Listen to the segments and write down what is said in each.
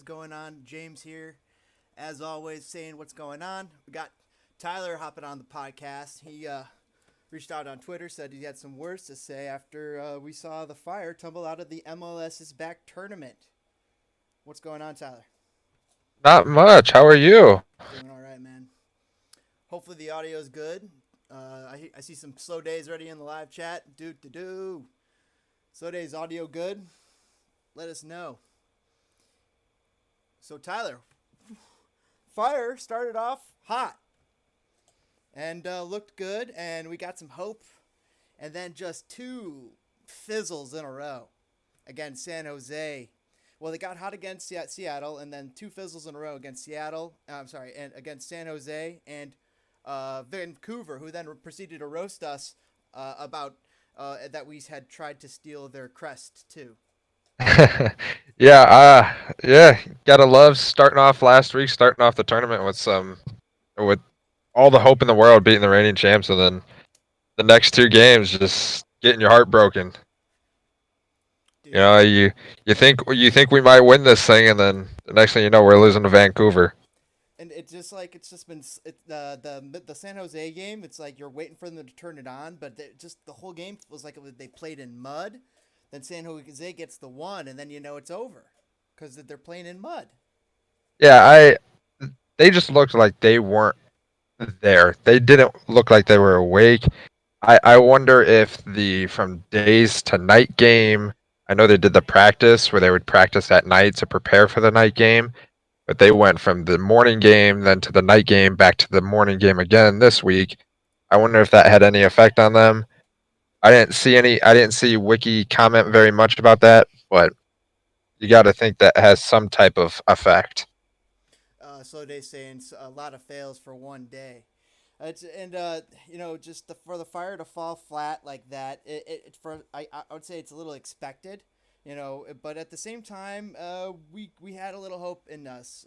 going on? James here, as always, saying what's going on. We got Tyler hopping on the podcast. He reached out on Twitter, said he had some words to say after we saw the Fire tumble out of the MLS's back tournament. What's going on, Tyler? Not much. How are you? Doing all right, man. Hopefully the audio is good. I see some slow days already in the live chat. Do. Slow days audio good? Let us know. So Tyler, Fire started off hot and looked good, and we got some hope, and then just two fizzles in a row against San Jose. Well, they got hot against Seattle, and then two fizzles in a row against Seattle. And against San Jose and Vancouver, who then proceeded to roast us about that we had tried to steal their crest too. Yeah. Gotta love starting off last week, starting off the tournament with all the hope in the world, beating the reigning champs, and then the next two games just getting your heart broken. You Dude, know, you think we might win this thing, and then the next thing you know, we're losing to Vancouver. and it's just been the San Jose game. It's like you're waiting for them to turn it on, but just the whole game was like they played in mud. Then San Jose gets the one, and then you know it's over because they're playing in mud. Yeah, they just looked like they weren't there. They didn't look like they were awake. I wonder if the from days to night game. I know they did the practice where they would practice at night to prepare for the night game, but they went from the morning game then to the night game back to the morning game again this week. I wonder if that had any effect on them. I didn't see Wicky comment very much about that, but you got to think that has some type of effect. Slow day saying a lot of fails for one day. It's and just for the Fire to fall flat like that, I would say it's a little expected, but at the same time, we had a little hope in us.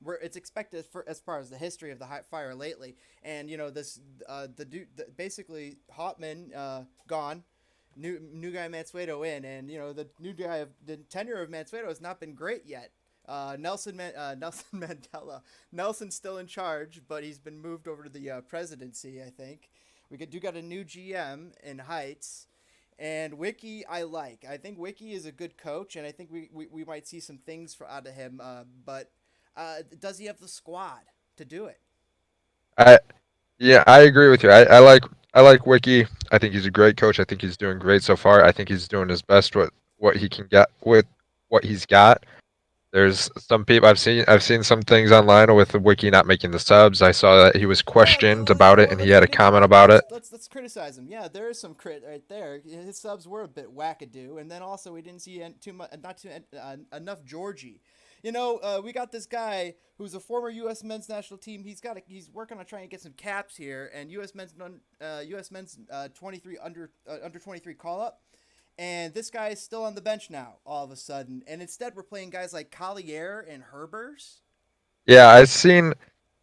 Where it's expected for as far as the history of the Fire lately, and this the dude basically Hotman gone, new guy Mansueto in, and the new guy of the tenure of Mansueto has not been great yet. Nelson Mandela. Nelson's still in charge, but he's been moved over to the presidency. I think do got a new GM in Heights, and Wicky I like. I think Wicky is a good coach, and I think we might see some things out of him. But does he have the squad to do it? I Yeah, I agree with you. I like Wiki. I think he's a great coach. I think he's doing great so far. I think he's doing his best with what he can get with what he's got. There's some people I've seen some things online with the Wiki not making the subs. I saw that he was Yeah, questioned about it and he had a comment about it. let's criticize him. Yeah, there is some crit right there. His subs were a bit wackadoo, and then also we didn't see too much, not too enough Georgie. We got this guy who's a former U.S. men's national team. He's working on trying to get some caps here, and U.S. men's 23 under 23 call up. And this guy is still on the bench now, all of a sudden. And instead, we're playing guys like Collier and Herbers. Yeah, I seen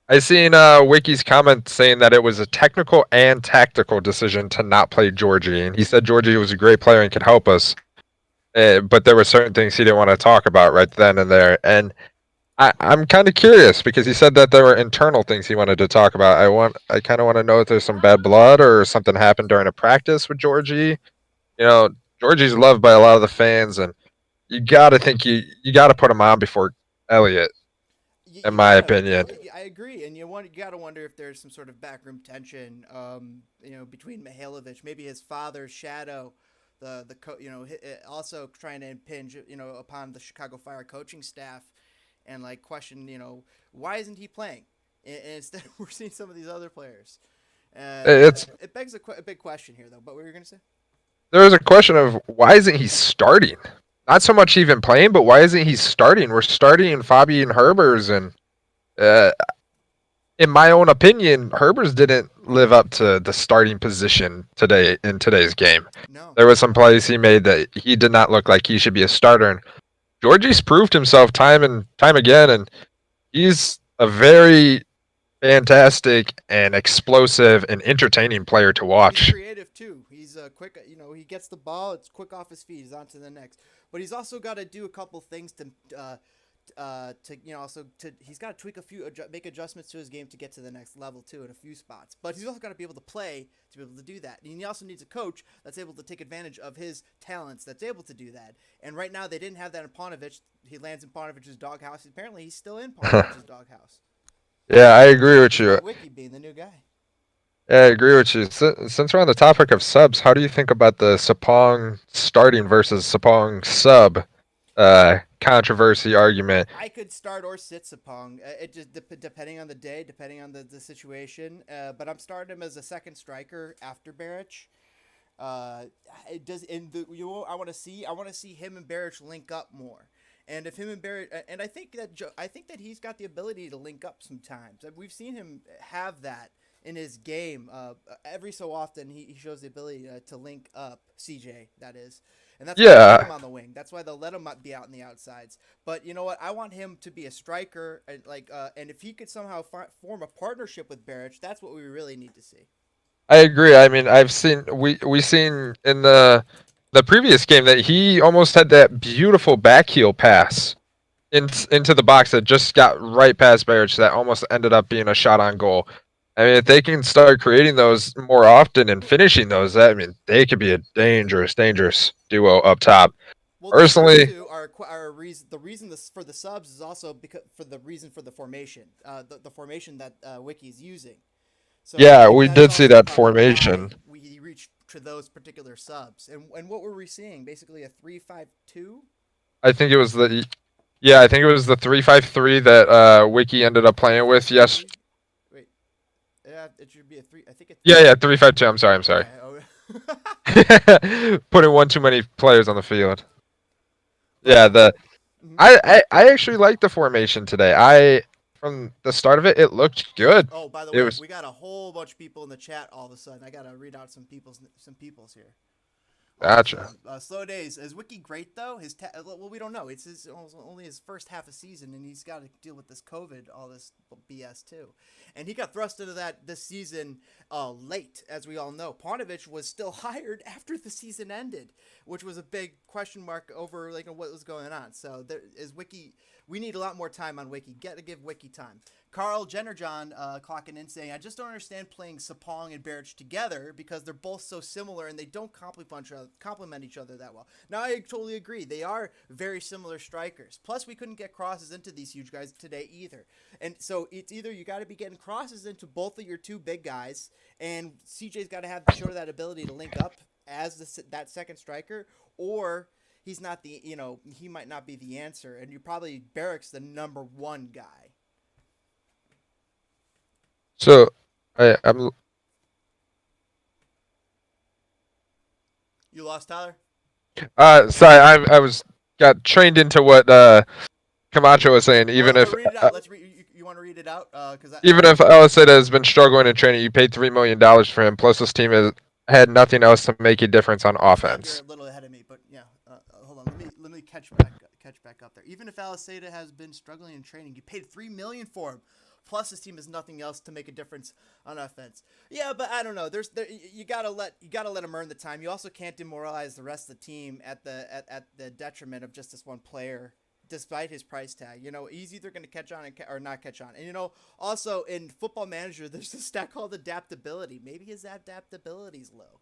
Wiki's comment saying that it was a technical and tactical decision to not play Georgie, and he said Georgie was a great player and could help us. But there were certain things he didn't want to talk about right then and there. And I'm kind of curious because he said that there were internal things he wanted to talk about. I kind of want to know if there's some bad blood or something happened during a practice with Georgie. You know, Georgie's loved by a lot of the fans, and you got to think you got to put him on before Elliott, in You my gotta. opinion. I agree, and you gotta wonder if there's some sort of backroom tension, between Mihailovic, maybe his father's shadow, also trying to impinge, upon the Chicago Fire coaching staff, and like question, why isn't he playing? And instead, we're seeing some of these other players. It's It begs a big question here, though. But what were you gonna say? There was a question of why isn't he starting? Not so much even playing, but why isn't he starting? We're starting Fabi and Herbers, and uh, in my own opinion, Herbers didn't live up to the starting position today in today's game. No. There was some plays he made that he did not look like he should be a starter. And Georgie's proved himself time and time again, and he's a very fantastic and explosive and entertaining player to He's watch. creative too. He's quick. He gets the ball. It's quick off his feet. He's on to the next. But he's also got to do a couple things to also to he's got to tweak a few make adjustments to his game to get to the next level too in a few spots. But he's also got to be able to play to be able to do that. And he also needs a coach that's able to take advantage of his talents that's able to do that. And right now they didn't have that in Paunovic. He lands in Paunovic's doghouse. Apparently he's still in Paunovic's doghouse. Yeah, I agree with you. Wicky being the new guy. Yeah, I agree with you. Since we're on the topic of subs, how do you think about the Sapong starting versus Sapong sub controversy argument? I could start or sit Sapong. It just depending on the day, depending on the situation. But I'm starting him as a second striker after Beric. It does in the you know, I want to see him and Beric link up more. And if him and Barrett, and I think that he's got the ability to link up sometimes. We've seen him have that in his game. Every so often, he shows the ability to link up CJ. That is, and that's why they let Yeah, him on the wing. That's why they'll let him be out on the outsides. But you know what? I want him to be a striker, and if he could somehow form a partnership with Barrett, that's what we really need to see. I agree. I mean, we seen in the previous game that he almost had that beautiful back heel pass into the box that just got right past Barrich that almost ended up being a shot on goal. I mean, if they can start creating those more often and finishing those, I mean, they could be a dangerous, dangerous duo up top. Well, those first Personally, two are reason. The reason this for the subs is also because for the reason for the formation, the formation that Wiki is using. So I yeah, think we that's did see also that probably why formation. we reached to those particular subs. And what were we seeing? Basically a 3-5-2, I think it was the Yeah, I think it was the 3-5-3 that Wiki ended up three playing five with. Yes. three. Wait, yeah, it should be a three. I think it's Yeah, 3-5-2. I'm sorry. okay. Oh. Putting one too many players on the field. But Yeah, the mhm. I actually liked the formation today. I From the start of it, it looked good. Oh, by the It way, was we got a whole bunch of people in the chat all of a sudden. I gotta read out some people's here. All of a Gotcha. sudden. Slow days. Is Wiki great though? Well, we don't know. It's only his first half of season, and he's got to deal with this COVID, all this BS too. And he got thrust into that this season late, as we all know. Paunovic was still hired after the season ended, which was a big question mark over what was going on. So there is Wiki. We need a lot more time on Wiki. Get to give Wiki time. Carl Jennerjohn clocking in saying, I just don't understand playing Sapong and Beric together because they're both so similar and they don't complement each other that well. Now, I totally agree. They are very similar strikers. Plus, we couldn't get crosses into these huge guys today either. And so it's either you got to be getting crosses into both of your two big guys, and CJ's got to show that ability to link up as that second striker, or he's not he might not be the answer, and you probably Beric's the number one guy. So I'm You lost Tyler? sorry. I was got trained into what Camacho was saying. Well, read it out. Let's read. You want to read it out? Because Even if Aliseda has been struggling in training, you paid $3 million for him. Plus, this team has had nothing else to make a difference on Scott, you're a offense. little ahead of me, but yeah. Hold on. Let me catch back up there. Even if Aliseda has been struggling in training, you paid $3 million for him. Plus, this team has nothing else to make a difference on offense. Yeah, but I don't know. You gotta let him earn the time. You also can't demoralize the rest of the team at the detriment of just this one player, despite his price tag. He's either going to catch on or not catch on. And also in Football Manager, there's a stat called adaptability. Maybe his adaptability's low,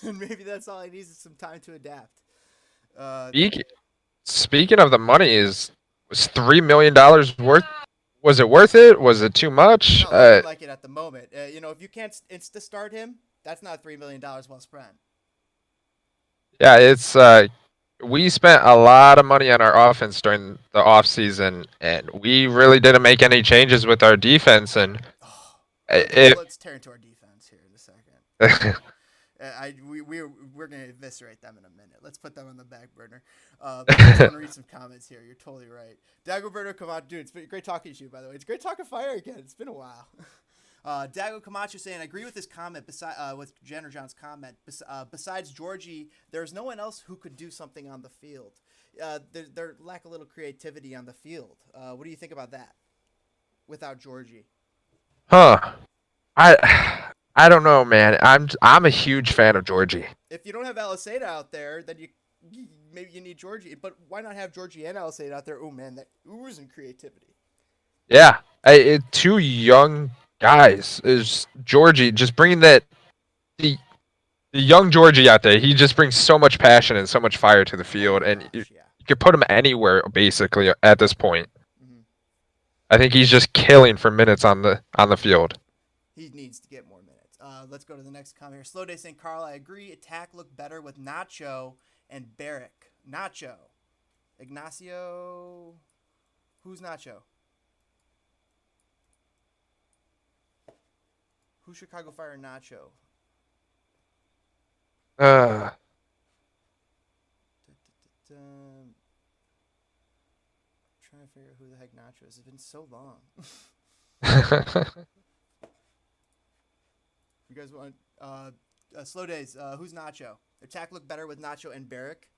and maybe that's all he needs is some time to adapt. Speak, Speaking of the money, was $3 million worth? Was it worth it? Was it too much? No, looking like it at the moment. If you can't insta start him, that's not $3 million well spent. Yeah, it's we spent a lot of money on our offense during the off season, and we really didn't make any changes with our defense. And Oh, it, let's tear into our defense here in a second. We're gonna eviscerate them in a minute. Let's put them on the back burner. But I just want to read some comments here. You're totally right. Dagoberto Camacho, dude, it's been great talking to you. By the way, it's great talking fire again. It's been a while. Dago Camacho saying, I agree with his comment. With Jenner John's comment. Besides Georgie, there's no one else who could do something on the field. They lack a little creativity on the field. What do you think about that? Without Georgie. huh? I don't know, man. I'm a huge fan of Georgie. If you don't have Aliseda out there, then maybe you need Georgie, but why not have Georgie and Alisade out there? Oh man, that oozing creativity. Yeah, two young guys is Georgie just bringing the the young Georgie out there. He just brings so much passion and so much fire to the Oh field, my and gosh, yeah. you could put him anywhere basically at this point. Hmm. I think he's just killing for minutes on the field. He needs to get more minutes. Let's go to the next comment here. Slow Day St. Carl, I agree. Attack looked better with Nacho and Barrick. Nacho. Ignacio. Who's Nacho? Who's Chicago Fire Nacho? Uh, Dun, trying to figure out who the heck Nacho is. It's been so long. You guys want Slow Days? Who's Nacho? Attack looked better with Nacho and Barrick.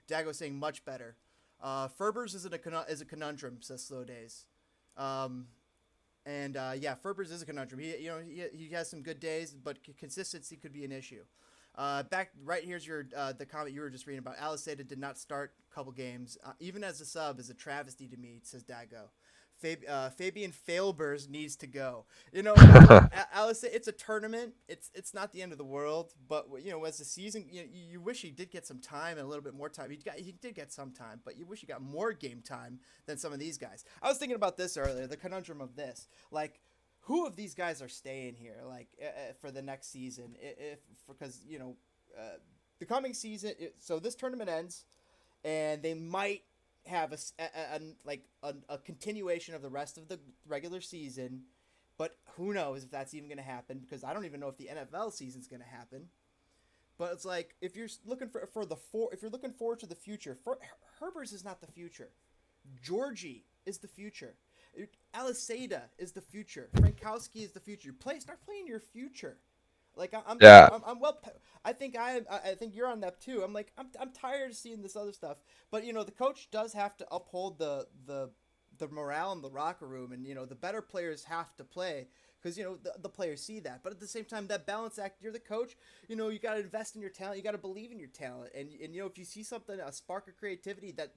Dago saying much better. Ferbers is a conundrum, says Slow Days. Yeah, Ferbers is a conundrum. He has some good days, but consistency could be an issue. Back right here's your the comment you were just reading about. Aliseda did not start a couple games, even as a sub, is a travesty to me, says Dago. Fabian Failbers needs to go. Alice, it's a tournament. It's not the end of the world. But as the season, you wish he did get some time and a little bit more time. He did get some time, but you wish he got more game time than some of these guys. I was thinking about this earlier. The conundrum of this, like, who of these guys are staying here, like, for the next season? Because the coming season. So this tournament ends, and they might have a continuation of the rest of the regular season, but who knows if that's even going to happen, because I don't even know if the NFL season's going to happen. But it's like, if you're looking if you're looking forward to the future, Herbers is not the future. Georgie is the future. Aliseda is the future. Frankowski is the future. Start playing your future. Like yeah, I'm well. I think you're on that too. I'm tired of seeing this other stuff. But the coach does have to uphold the morale in the locker room, and the better players have to play, because the players see that. But at the same time, that balance act. You're the coach. You got to invest in your talent. You got to believe in your talent. And if you see something, a spark of creativity that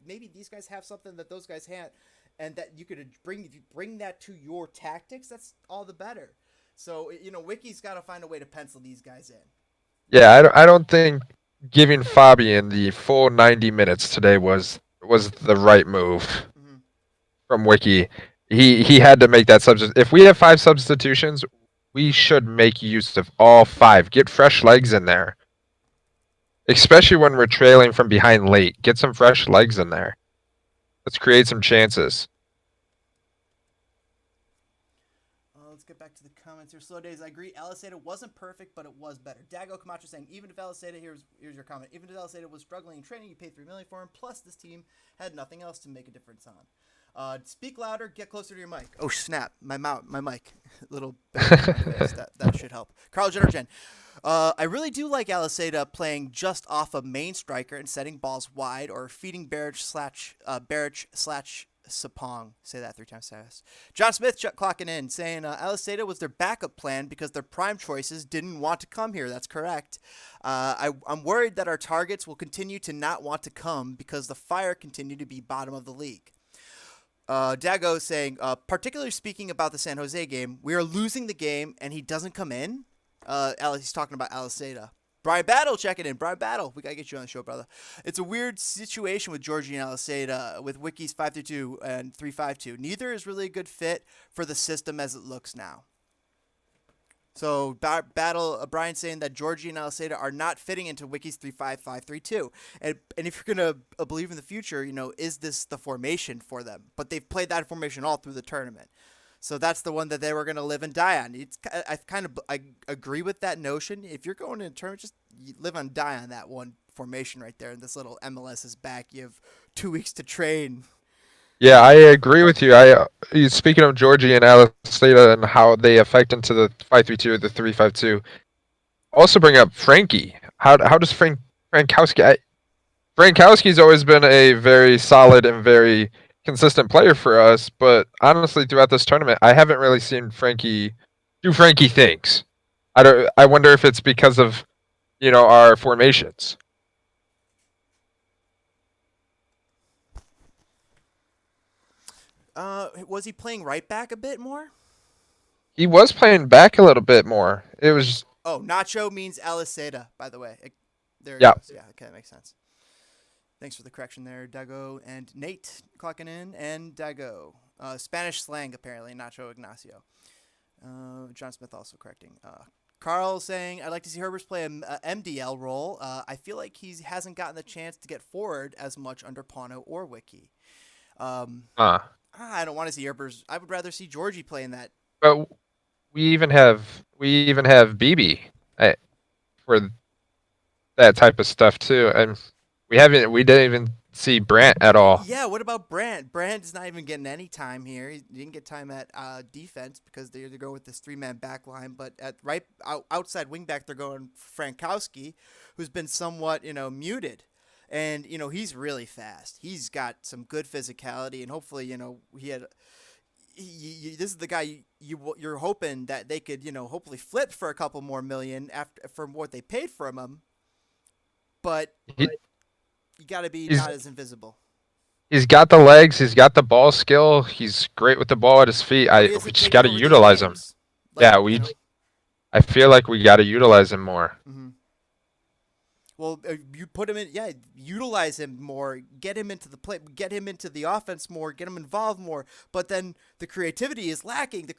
maybe these guys have something that those guys had, and that you could bring that to your tactics, that's all the better. So, Wicky's got to find a way to pencil these guys in. yeah. I don't think giving Fabian the full 90 minutes today was the right move Mm-hmm. from Wicky. He had to make that substitution. If we have 5 substitutions, we should make use of all 5. Get fresh legs in there, especially when we're trailing from behind late. Get some fresh legs in there. Let's create some chances. Let's get back to the comments here. Slow Days, I agree. Aliseda wasn't perfect, but it was better. Dago Camacho saying, even if Aliseda, here's your comment, even if Aliseda was struggling in training, you paid $3 million for him. Plus, this team had nothing else to make a difference on. Speak louder. Get closer to your mic. Oh snap! My mic, little bit of my face. That should help. Carl Jennergen. I really do like Aliseda playing just off a main striker and setting balls wide, or feeding Barrich slash Sapong. Say that 3 times fast. John Smith clocking in, saying Aliseda was their backup plan because their prime choices didn't want to come here. That's correct. I'm worried that our targets will continue to not want to come because the Fire continue to be bottom of the league. Dago saying, particularly speaking about the San Jose game, we are losing the game and he doesn't come in. He's talking about Aliseda. Brian Battle checking in. Brian Battle, we got to get you on the show, brother. It's a weird situation with Georgie and Aliseda with Wicky's 5-2 and 3-5-2. Neither is really a good fit for the system as it looks now. So Brian saying that Georgie and Aliseda are not fitting into Wicky's 3-5-5-3-2. And if you're going to believe in the future, is this the formation for them? But they've played that formation all through the tournament. So that's the one that they were going to live and die on. I agree with that notion. If you're going in a tournament, just live and die on that one formation right there. And this little MLS is back. You have 2 weeks to train. Yeah, I agree with you. Speaking of Georgie and Aliseda and how they affect into the 5-3-2 or the 3-5-2. Also bring up Frankie. How does Frankowski? Frankowski's always been a very solid and very consistent player for us, but honestly, throughout this tournament, I haven't really seen Frankie do Frankie things. I wonder if it's because of our formations. Was he playing right back a bit more? He was playing back a little bit more. It was Oh, Nacho means Aliseda, by the way. There it yeah. goes. Yeah, okay, that makes sense. Thanks for the correction there, Dago and Nate clocking in, and Dago. Spanish slang, apparently, Nacho Ignacio. John Smith also correcting. Carl saying, I'd like to see Herbers play a MDL role. I feel like he hasn't gotten the chance to get forward as much under Pano or Wicky. Uh, I don't want to see Herbers. I would rather see Georgie playing that. but we even have BB for that type of stuff too, and we didn't even see Brant at all. Yeah, what about Brant? Brant is not even getting any time here. He didn't get time at defense because they're going with this three-man back line. But at outside wingback, they're going Frankowski, who's been somewhat, muted. And, he's really fast. He's got some good physicality, and hopefully, this is the guy you're hoping that they could, hopefully flip for a couple more million after from what they paid for him. But you got to be not as invisible. He's got the legs. He's got the ball skill. He's great with the ball at his feet. We just got to utilize him. I feel like we got to utilize him more. Mm-hmm. Well, you put him in, utilize him more, get him into the play, get him into the offense more, get him involved more. But then the creativity is lacking. The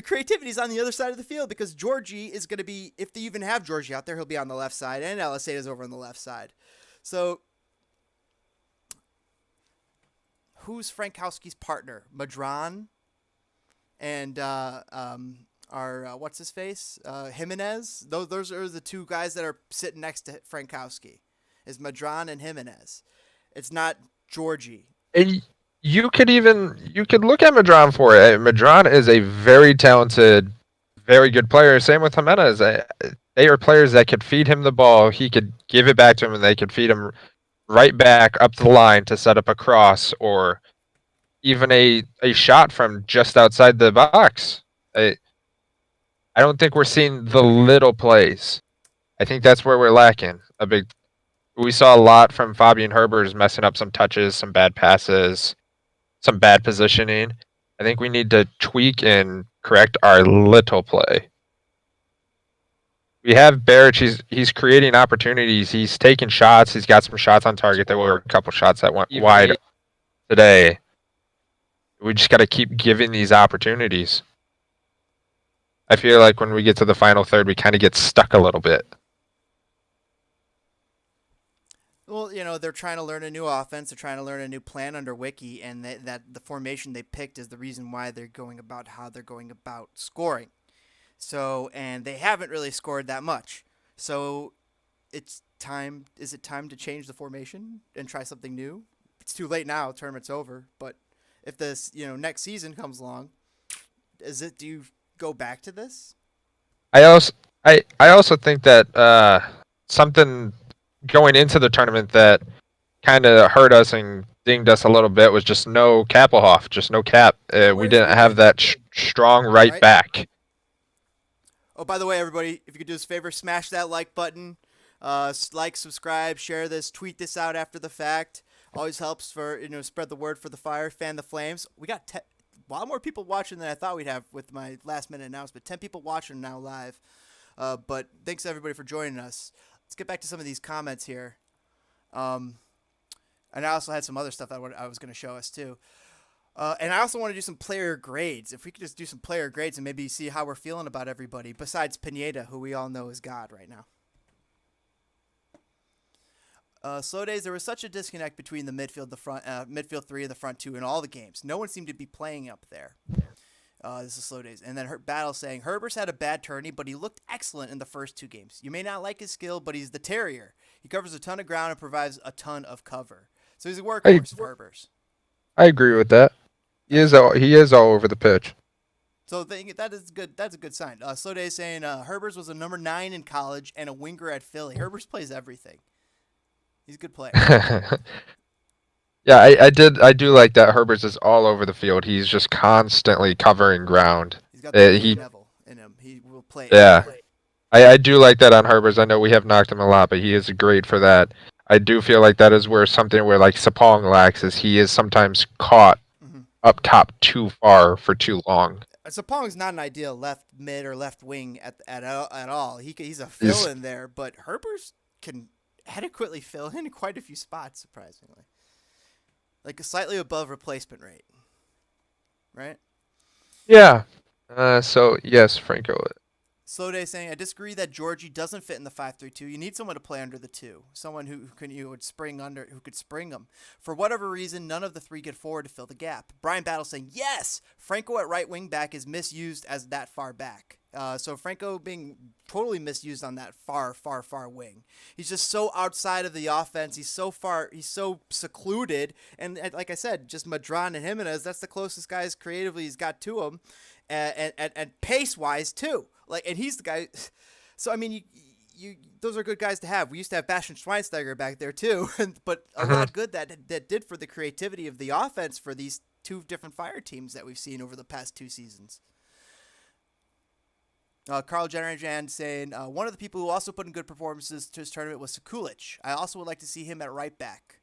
creativity is on the other side of the field because Georgie is going to be, if they even have Georgie out there, he'll be on the left side, and LSA is over on the left side. So, who's Frankowski's partner? Madron and our what's his face? Jimenez. Those are the two guys that are sitting next to Frankowski. Is Madron and Jimenez. It's not Georgie. And you could look at Madron for it. Madron is a very talented, very good player. Same with Jimenez. They are players that could feed him the ball. He could give it back to him, and they could feed him right back up the line to set up a cross or even a shot from just outside the box. I don't think we're seeing the little plays. I think that's where we're lacking a big. We saw a lot from Fabian Herbers messing up some touches, some bad passes, some bad positioning. I think we need to tweak and correct our little play. We have Baric. He's creating opportunities. He's taking shots. He's got some shots on target. There were a couple shots that went wide today. We just got to keep giving these opportunities. I feel like when we get to the final third, we kind of get stuck a little bit. Well, they're trying to learn a new offense. They're trying to learn a new plan under Wicky, and that the formation they picked is the reason why they're going about how they're going about scoring. So, and they haven't really scored that much. So, it's time. Is it time to change the formation and try something new? It's too late now. Tournament's over. But if this, next season comes along, do you go back to this? I also think that something going into the tournament that kind of hurt us and dinged us a little bit was just no Kappelhoff, just no Cap. We didn't have that strong right back. Oh, by the way, everybody, if you could do us a favor, smash that like button, subscribe, share this, tweet this out after the fact. Always helps for spread the word for the fire, fan the flames. We got a lot more people watching than I thought we'd have with my last minute announcement. 10 people watching now live. But thanks everybody for joining us. Let's get back to some of these comments here. And I also had some other stuff I was going to show us too. And I also want to do some player grades. If we could just do some player grades and maybe see how we're feeling about everybody, besides Pineda, who we all know is God right now. Slow days. There was such a disconnect between the midfield, the front, midfield three, and the front two in all the games. No one seemed to be playing up there. This is slow days. And then Battle saying Herbers had a bad tourney, but he looked excellent in the first two games. You may not like his skill, but he's the terrier. He covers a ton of ground and provides a ton of cover. So he's a workhorse of Herbers. I agree with that. He is all over the pitch. So that is good. That's a good sign. Slow Day saying Herbers was a number 9 in college and a winger at Philly. Herbers plays everything. He's a good player. Yeah, I do like that. Herbers is all over the field. He's just constantly covering ground. He's got the level in him. He will play. Yeah, I do like that on Herbers. I know we have knocked him a lot, but he is great for that. I do feel like that is where like Sapong lacks is he is sometimes caught up top too far for too long. Sapong's not an ideal left mid or left wing at all. He's a fill He's in there, but Herbers can adequately fill in quite a few spots, surprisingly, like a slightly above replacement rate, right? yeah. So yes, Franco. Slow Day saying, I disagree that Georgie doesn't fit in the 5-3-2. You need someone to play under the two, someone who can you would spring under, who could spring them. For whatever reason, none of the three get forward to fill the gap. Brian Battle saying, yes, Franco at right wing back is misused as that far back. So Franco being totally misused on that far wing. He's just so outside of the offense. He's so far. He's so secluded. And like I said, just Madron and Jimenez. That's the closest guys creatively he's got to him, and pace wise too. Like, and he's the guy. So I mean, you those are good guys to have. We used to have Bastian Schweinsteiger back there too, but a lot good that did for the creativity of the offense for these two different Fire teams that we've seen over the past two seasons. Carl Jennerjan saying, one of the people who also put in good performances to his tournament was Sekulic. I also would like to see him at right back.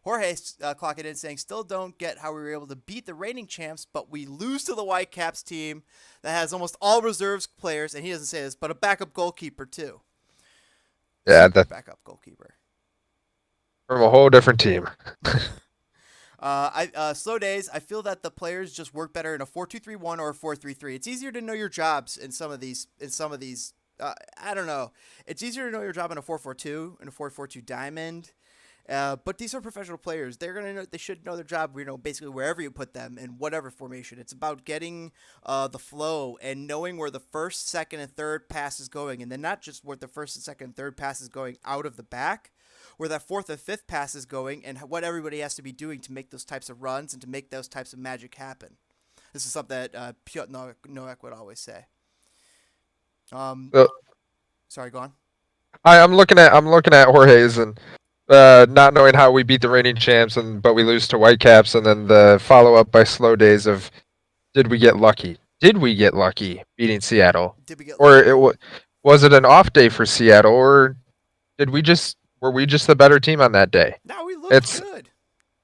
Jorge clocked it in saying, still don't get how we were able to beat the reigning champs, but we lose to the Whitecaps team that has almost all reserves players, and he doesn't say this, but a backup goalkeeper too. Yeah, that Backup goalkeeper. from a whole different team. Slow days. I feel that the players just work better in a 4-2-3-1 or a 4-3-3. It's easier to know your jobs in some of these. I don't know. It's easier to know your job in a 4-4-2 and a 4-4-2 diamond. But these are professional players. They're gonna know. They should know their job. Basically wherever you put them in whatever formation. It's about getting the flow and knowing where the first, second, and third pass is going, and then not just where the first and second and third pass is going out of the back, where that fourth and fifth pass is going, and what everybody has to be doing to make those types of runs and to make those types of magic happen. This is something that Piotr Nowak would always say. So, Sorry, go on. I'm looking at Jorge's and not knowing how we beat the reigning champs but we lose to Whitecaps, and then the follow up by Slow Days of did we get lucky? Did we get lucky beating Seattle? Did we get Or was it an off day for Seattle, or were we just the better team on that day? No, we looked good.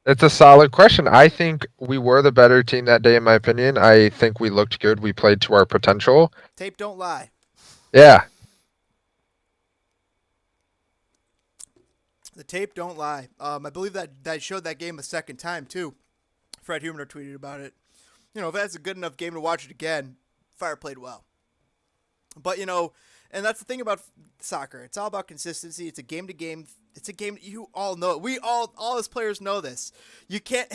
It's a solid question. I think we were the better team that day, in my opinion. I think we looked good. We played to our potential. Tape don't lie. Yeah. The tape don't lie. I believe that I showed that game a second time, too. Fred Humner tweeted about it. If that's a good enough game to watch it again, Fire played well. But, and that's the thing about soccer. It's all about consistency. It's a game-to-game. It's a game. You all know it. We all as players know this. You can't.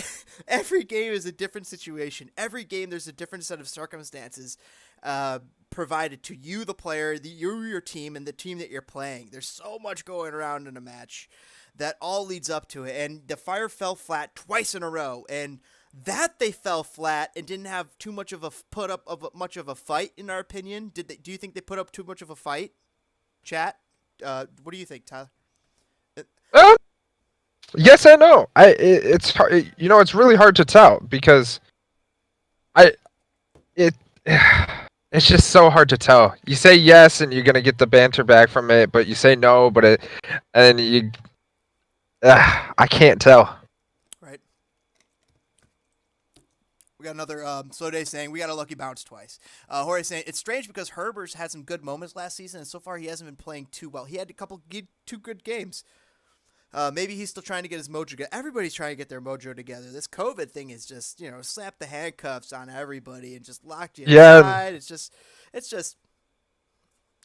Every game is a different situation. Every game there's a different set of circumstances provided to you, the player, your team, and the team that you're playing. There's so much going around in a match that all leads up to it. And the Fire fell flat twice in a row, and that they fell flat and didn't have too much of a much of a fight, in our opinion. Do you think they put up too much of a fight? Chat, what do you think, Tyler? Yes and no. It's hard, it's really hard to tell because it's just so hard to tell. You say yes and you're gonna get the banter back from it, but you say no, I can't tell. Right. We got another Slow Day saying we got a lucky bounce twice. Jorge saying it's strange because Herbers had some good moments last season, and so far he hasn't been playing too well. He had two good games. Maybe he's still trying to get his mojo together. Everybody's trying to get their mojo together. This COVID thing is just, slap the handcuffs on everybody and just locked you inside.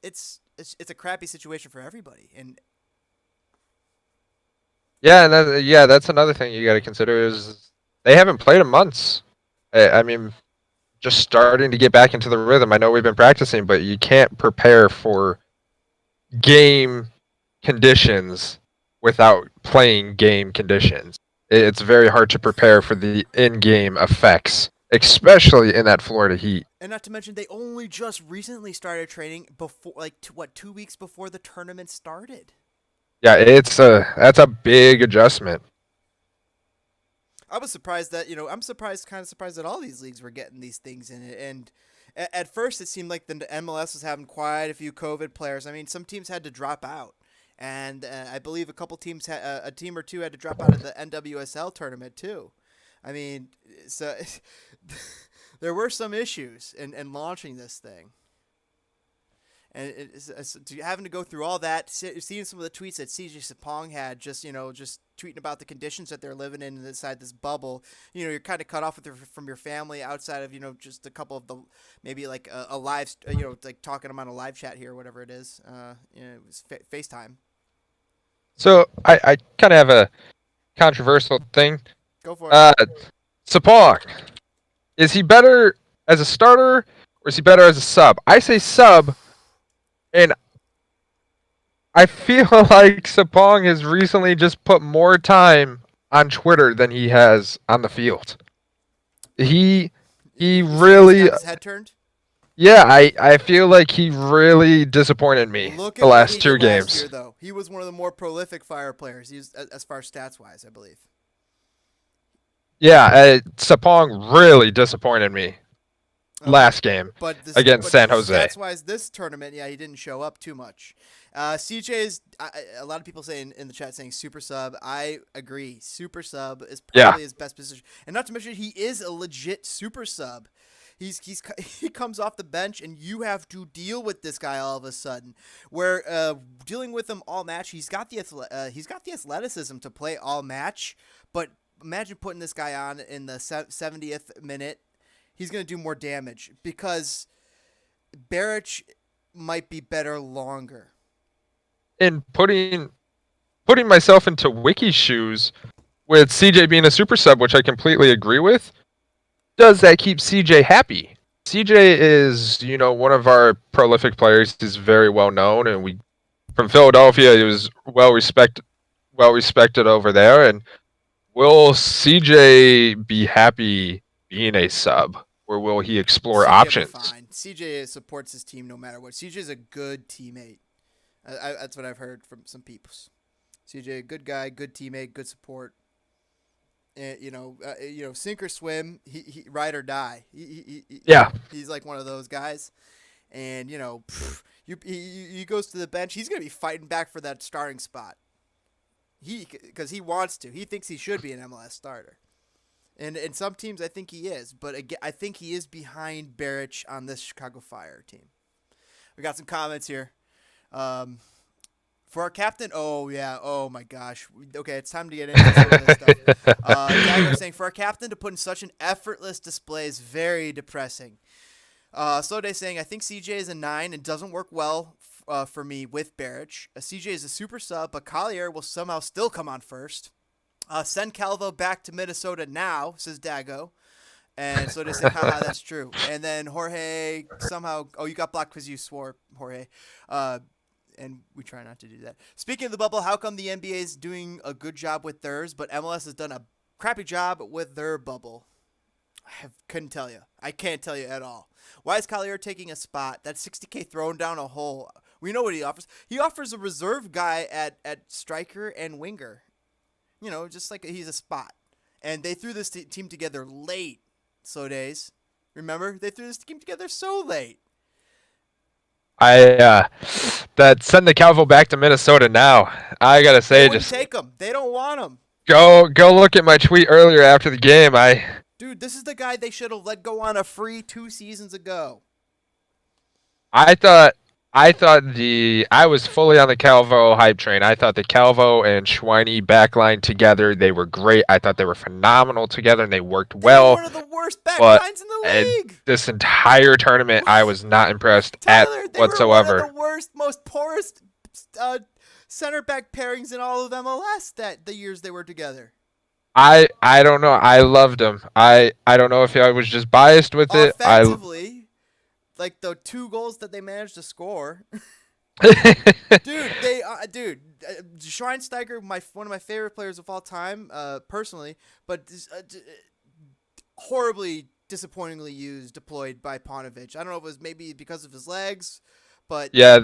It's a crappy situation for everybody. And that's another thing you got to consider is they haven't played in months. I mean, just starting to get back into the rhythm. I know we've been practicing, but you can't prepare for game conditions without playing game conditions. It's very hard to prepare for the in-game effects, especially in that Florida heat. And not to mention, they only just recently started training before, 2 weeks before the tournament started. Yeah, that's a big adjustment. I was surprised that, I'm kind of surprised that all these leagues were getting these things in it. And at first, it seemed like the MLS was having quite a few COVID players. I mean, some teams had to drop out. And I believe a couple teams, a team or two had to drop out of the NWSL tournament too. I mean, so there were some issues in launching this thing. And having to go through all that, seeing some of the tweets that CJ Sapong had, just tweeting about the conditions that they're living in inside this bubble. You're kind of cut off from your family outside of just a couple of the maybe like a live, like talking to them on a live chat here or whatever it is. It was FaceTime. So I kind of have a controversial thing. Go for it. Sapong, is he better as a starter or is he better as a sub? I say sub. And I feel like Sapong has recently just put more time on Twitter than he has on the field. He really got his head turned. Yeah, I feel like he really disappointed me Look the at what last he two did games. last year, though. He was one of the more prolific Fire players. He's as far as stats wise, I believe. Yeah, Sapong really disappointed me last game against San Jose. Stats wise, this tournament, yeah, he didn't show up too much. CJ is a lot of people saying in the chat saying super sub. I agree. Super sub is probably his best position, and not to mention he is a legit super sub. He comes off the bench and you have to deal with this guy all of a sudden. Where dealing with him all match, he's got the athleticism to play all match. But imagine putting this guy on in the 70th minute. He's going to do more damage because Baric might be better longer. And putting myself into Wicky's shoes with CJ being a super sub, which I completely agree with, does that keep CJ happy? CJ is, one of our prolific players. He's very well known, and from Philadelphia, he was well respected over there. And will CJ be happy being a sub, or will he explore options? Fine. CJ supports his team no matter what. CJ is a good teammate. That's what I've heard from some people. CJ, good guy, good teammate, good support. Sink or swim, he ride or die. He's like one of those guys, and he goes to the bench. He's gonna be fighting back for that starting spot. Because he wants to. He thinks he should be an MLS starter, and in some teams I think he is. But again, I think he is behind Baric on this Chicago Fire team. We got some comments here. For our captain, oh my gosh. Okay, it's time to get into some of this stuff. Dagger saying, for our captain to put in such an effortless display is very depressing. Slowday saying, I think CJ is a 9 and doesn't work well for me with Baric. CJ is a super sub, but Collier will somehow still come on first. Send Calvo back to Minnesota now, says Dago. And so they say, haha, that's true. And then Jorge somehow, you got blocked because you swore, Jorge. And we try not to do that. Speaking of the bubble, how come the NBA is doing a good job with theirs, but MLS has done a crappy job with their bubble? Couldn't tell you. I can't tell you at all. Why is Collier taking a spot? That's $60K thrown down a hole. We know what he offers. He offers a reserve guy at striker and winger. Just like he's a spot. And they threw this team together late. So days. Remember? They threw this team together so late. That send the Calvo back to Minnesota now. I gotta say, just take him. They don't want him. Go look at my tweet earlier after the game. Dude, this is the guy they should have let go on a free 2 seasons ago. I was fully on the Calvo hype train. I thought the Calvo and Schweini backline together, they were great. I thought they were phenomenal together and they worked well. They were one of the worst backlines in the league. This entire tournament, I was not impressed whatsoever. They were one of the worst, most porous center back pairings in all of MLS the years they were together. I don't know. I loved them. I don't know if I was just biased with it. Offensively. Like the 2 goals that they managed to score. Schweinsteiger, one of my favorite players of all time, personally, but horribly, disappointingly deployed by Paunovic. I don't know if it was maybe because of his legs, but yeah.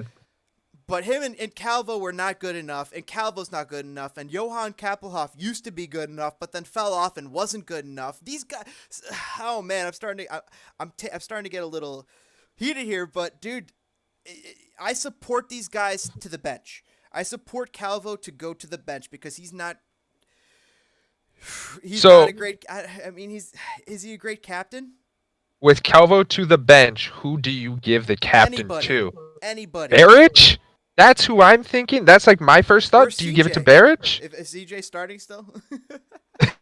But him and Calvo were not good enough, and Calvo's not good enough, and Johan Kappelhoff used to be good enough, but then fell off and wasn't good enough. These guys, oh man, I'm starting to get a little heated here, but dude, I support these guys to the bench. I support Calvo to go to the bench because he's not He's not So a great. I mean, is he a great captain? with Calvo to the bench, who do you give the captain Anybody, to? anybody. Barrich? That's who I'm thinking. That's like my first thought. Where's Do you give it to CJ? Barrich? If is CJ starting still?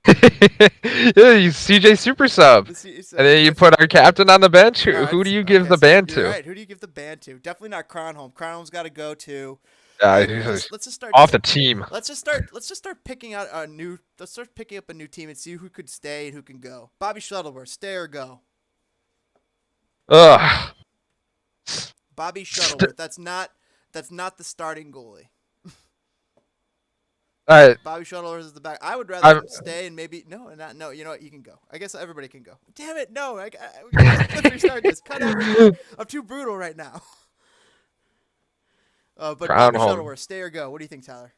Yeah, he's CJ super sub. And then you put our captain on the bench. All right, Who do you give okay, the so band you're to? right. Who do you give the band to? Definitely not Cronholm. Cronholm's got to go too. All right, He's let's just start. off the team. Let's just start picking out a new. Let's start picking up a new team and see who could stay and who can go. Bobby Shuttleworth, stay or go. Ugh. Bobby Shuttleworth. That's not the starting goalie. I, Bobby Shuttleworth is the back. I would rather I'm, him stay and maybe no. You know what? You can go. I guess everybody can go. Damn it! No, we gotta restart this. Cut everything. I'm too brutal right now. But Bobby Cronholm. Shuttleworth, stay or go? What do you think, Tyler?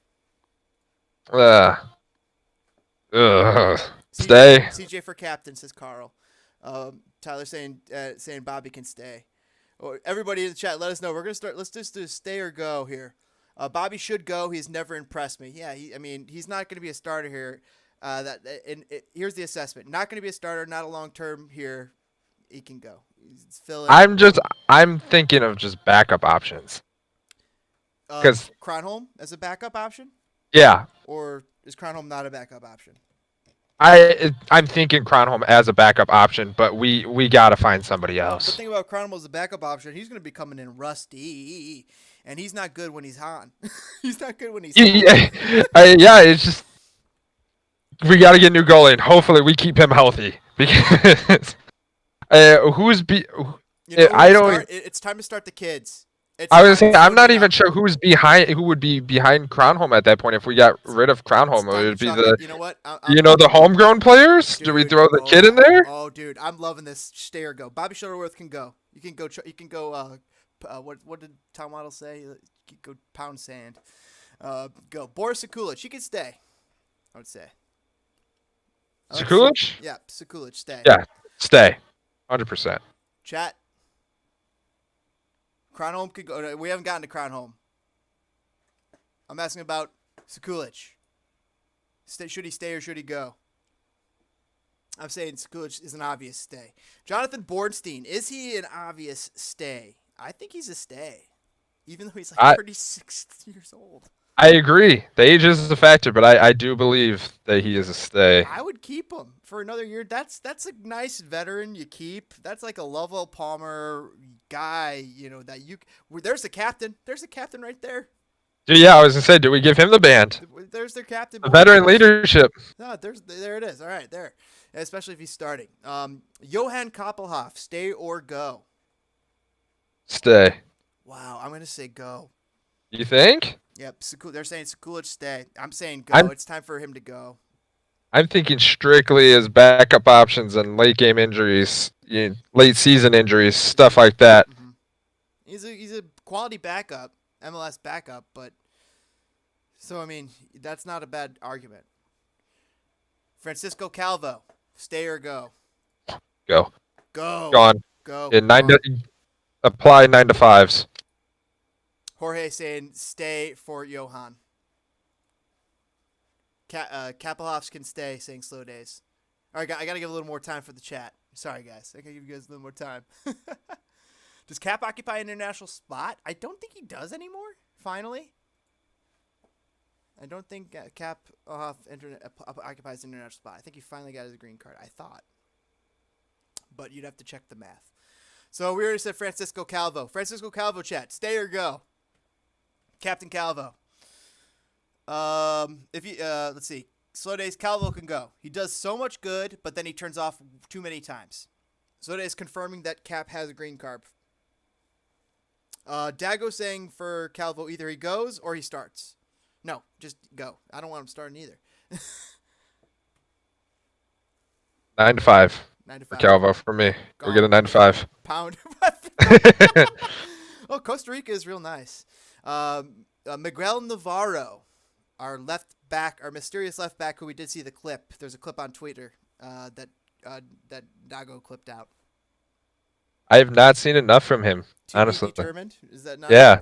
Stay. CJ for captain, says Carl. Tyler saying Bobby can stay. Everybody in the chat, let us know. We're gonna start. Let's just do stay or go here. Bobby should go. He's never impressed me. Yeah, he's not going to be a starter here. Here's the assessment: not going to be a starter, not a long term here. He can go. He's filling. I'm thinking of just backup options. Because Cronholm as a backup option. Yeah. Or is Cronholm not a backup option? I'm thinking Cronholm as a backup option, but we gotta find somebody else. The thing about Cronholm as a backup option, he's going to be coming in rusty, and he's not good when he's on. He's not good when he's on. Yeah, it's just we gotta get a new goalie, and hopefully we keep him healthy because It's time to start the kids. I was saying I'm not even sure who would be behind Cronholm at that point if we got rid of Cronholm. It would be you know what? the homegrown players. Dude, Do we throw the kid in there? Oh, dude, I'm loving this. Stay or go. Bobby Shuttleworth can go. You can go. You can go. What did Tom Waddle say? You can go pound sand. Go. Boris Sekulich. He can stay. I would say. Sekulich? Yeah, Sekulich, stay. Yeah, stay. 100%. Chat. Cronholm could go. We haven't gotten to Cronholm. I'm asking about Sekulich. Should he stay or should he go? I'm saying Sekulich is an obvious stay. Jonathan Bornstein, is he an obvious stay? I think he's a stay, even though he's like 36 years old. I agree. The age is a factor, but I do believe that he is a stay. I would keep him for another year. That's a nice veteran you keep. That's like a Lovell Palmer guy, that you. There's the captain. There's the captain right there. Yeah, I was gonna say, do we give him the band? There's their captain. The veteran leadership. No, there it is. All right, there. Especially if he's starting. Johan Koppelhoff, stay or go? Stay. Wow, I'm gonna say go. You think? Yep, they're saying Sekulich stay. I'm saying go. It's time for him to go. I'm thinking strictly as backup options and late game injuries, late season injuries, stuff like that. Mm-hmm. He's a quality backup, MLS backup, but so I mean that's not a bad argument. Francisco Calvo, stay or go? Go. Go. Gone. Go. Apply 9 to 5s. Jorge saying stay for Johan. Kapelhoffs can stay, saying slow days. All right, I got to give a little more time for the chat. Sorry, guys. I got to give you guys a little more time. Does Cap occupy an international spot? I don't think he does anymore, finally. I don't think Cap occupies an international spot. I think he finally got his green card, I thought. But you'd have to check the math. So we already said Francisco Calvo. Francisco Calvo, chat. Stay or go? Captain Calvo. Let's see. Slow days, Calvo can go. He does so much good, but then he turns off too many times. Slow days confirming that Cap has a green card. Dago saying for Calvo, either he goes or he starts. No, just go. I don't want him starting either. 9 to 5. 9 to 5. For Calvo, for me. We'll get a 9 to 5. Pound. Oh, Costa Rica is real nice. Miguel Navarro, our mysterious left back, who we did see the clip. There's a clip on Twitter that Dago clipped out. I have not seen enough from him. To be honestly. determined. Is that not? Yeah.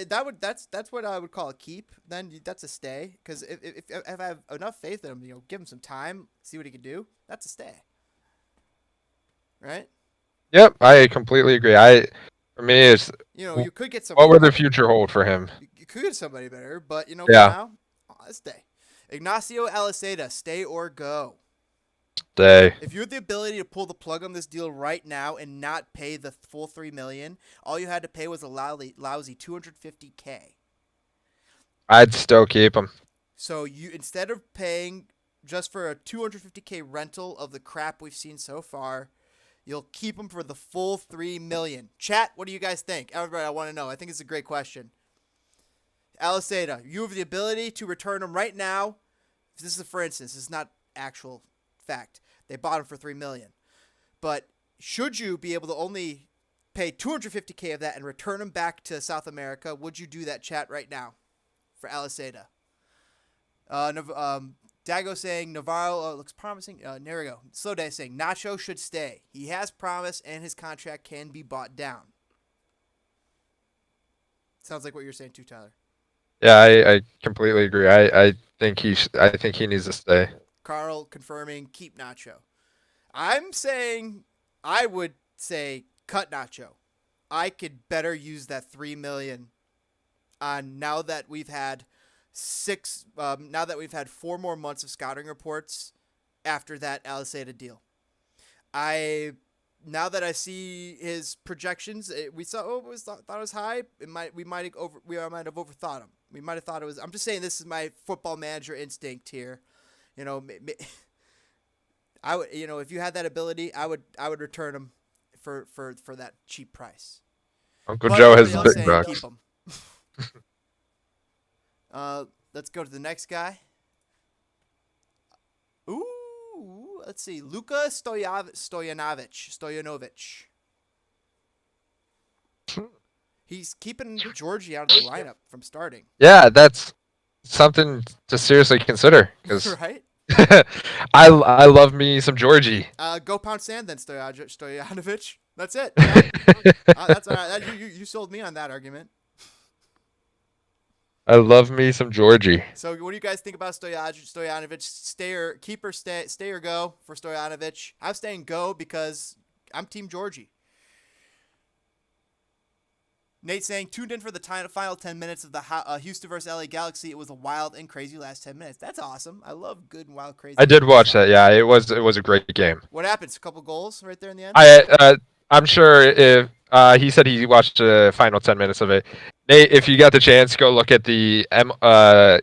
That's what I would call a keep. Then that's a stay. Because if I have enough faith in him, give him some time, see what he can do. That's a stay. Right. Yep, I completely agree. For me, it's You could get what somebody would the better. future hold for him? You could get somebody better, but for Yeah, now, stay. Ignacio Aliseda, stay or go. stay. If you had the ability to pull the plug on this deal right now and not pay the full $3 million, all you had to pay was a lousy $250K. I'd still keep him. So you, instead of paying just for a $250K rental of the crap we've seen so far, you'll keep him for the full $3 million. Chat, what do you guys think? Everybody, I want to know. I think it's a great question. Aliseda, you have the ability to return him right now. This is for instance. This is not actual fact. They bought him for $3 million. But should you be able to only pay $250K of that and return him back to South America, would you do that, chat, right now for Aliseda? Dago saying Navarro looks promising. There we go. Slow Day saying Nacho should stay. He has promise and his contract can be bought down. Sounds like what you're saying too, Tyler. Yeah, I completely agree. I think he needs to stay. Carl confirming keep Nacho. I'm saying I would say cut Nacho. I could better use that $3 million on now that we've had 4 more months of scouting reports after that Aliseda deal. Now that I see his projections, thought it was high. We might have overthought him. We might have thought it was. I'm just saying this is my football manager instinct here. I would, if you had that ability, I would return him for that cheap price. Uncle Joe has everybody else big saying bucks. keep him. Let's go to the next guy. Ooh, let's see. Luka Stojanovic. He's keeping Georgie out of the lineup from starting. Yeah, that's something to seriously consider. Cause Right? I love me some Georgie. Go pound sand then, Stojanovic. That's it. That's all right. You sold me on that argument. I love me some Georgie. So what do you guys think about Stojanovic? Stay or go for Stojanovic? I'm staying go because I'm Team Georgie. Nate saying, tuned in for the final 10 minutes of the Houston versus LA Galaxy. It was a wild and crazy last 10 minutes. That's awesome. I love good and wild, crazy. I did watch that. Yeah, it was a great game. What happened? A couple goals right there in the end? I'm sure if he said he watched the final 10 minutes of it. Nate, if you got the chance, go look at the I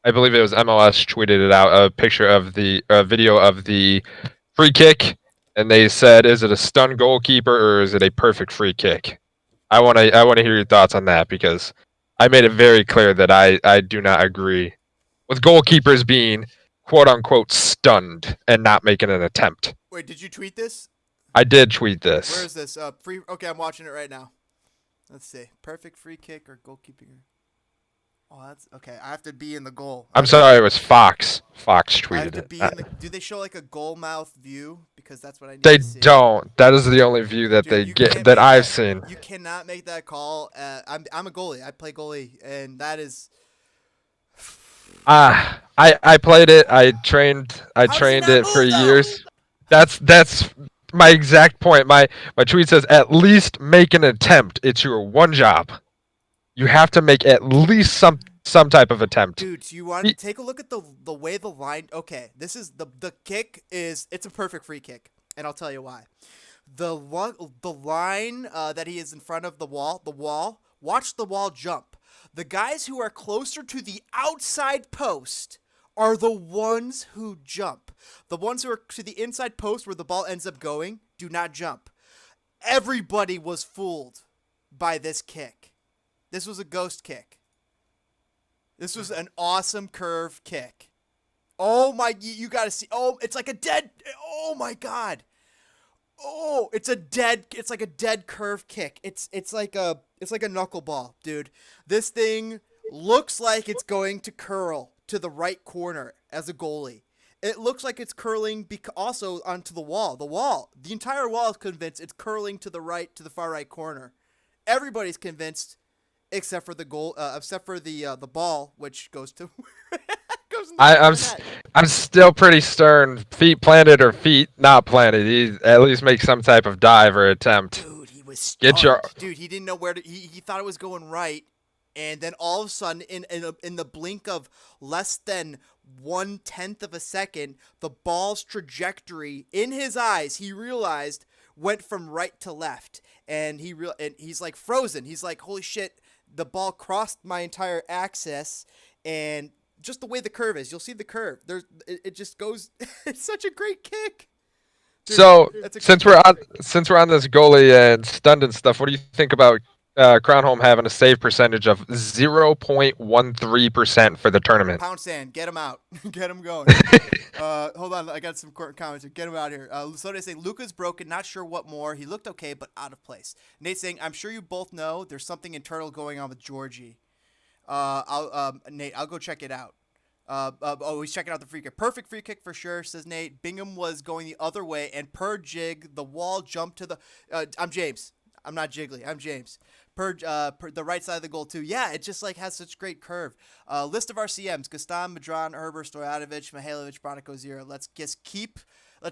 believe it was MLS tweeted it out, a picture of the video of the free kick, and they said, is it a stun goalkeeper or is it a perfect free kick? I want to hear your thoughts on that because I made it very clear that I do not agree with goalkeepers being quote unquote stunned and not making an attempt. Wait, did you tweet this? I did tweet this. Where is this? Free. Okay, I'm watching it right now. Let's see. Perfect free kick or goalkeeping. Oh, that's okay. I have to be in the goal. I'm sorry, it was Fox. Fox tweeted I have to it. be in the. Do they show like a goal mouth view? Because that's what I need They to see. don't. That is the only view that Dude, they you get can't that make I've seen. You cannot make that call. I'm a goalie. I play goalie, and that is. I played it. I trained it for years. That's my exact point. My tweet says at least make an attempt. It's your one job. You have to make at least some type of attempt. Dude, you want to take a look at the way the line. Okay, this is the kick is it's a perfect free kick, and I'll tell you why. The line that he is in front of the wall. Watch the wall jump. The guys who are closer to the outside post are the ones who jump. The ones who are to the inside post where the ball ends up going do not jump. Everybody was fooled by this kick. This was a ghost kick. This was an awesome curve kick. Oh my, you got to see. Oh, it's like a dead. Oh my God. Oh, it's like a dead curve kick. It's like a knuckleball, dude. This thing looks like it's going to curl to the right corner as a goalie. It looks like it's curling also onto the wall. The entire wall is convinced it's curling to the far right corner. Everybody's convinced, except for the goal, except for the ball, which goes to goes in the I, back I'm of the s- net. I'm still pretty stern. Feet planted or feet not planted. He at least make some type of dive or attempt. Dude, he was Get your stunned. Dude, he didn't know where to. He thought it was going right, and then all of a sudden, in the blink of less than 1/10 of a second, the ball's trajectory in his eyes, he realized went from right to left, and he's like frozen. He's like, holy shit! The ball crossed my entire axis, and just the way the curve is, you'll see the curve. It just goes. It's such a great kick. Dude, So that's a great since we're kick. on since we're on this goalie and stunned and stuff, what do you think about Crown Home having a save percentage of 0.13% for the tournament? Pound sand, get him out, get him going. Hold on, I got some comments here. Get him out here. So they saying Luca's broken, not sure what more. He looked okay, but out of place. Nate saying, I'm sure you both know there's something internal going on with Georgie. Nate, I'll go check it out. He's checking out the free kick. Perfect free kick for sure, says Nate. Bingham was going the other way, and per jig, the wall jumped to the. I'm James. I'm not Jiggly. I'm James. Per the right side of the goal too. Yeah, it just like has such great curve. List of our CMs: Gaston, Madron, Herber, Stojanovic, Mihailovic, Bronico, Zero. Let's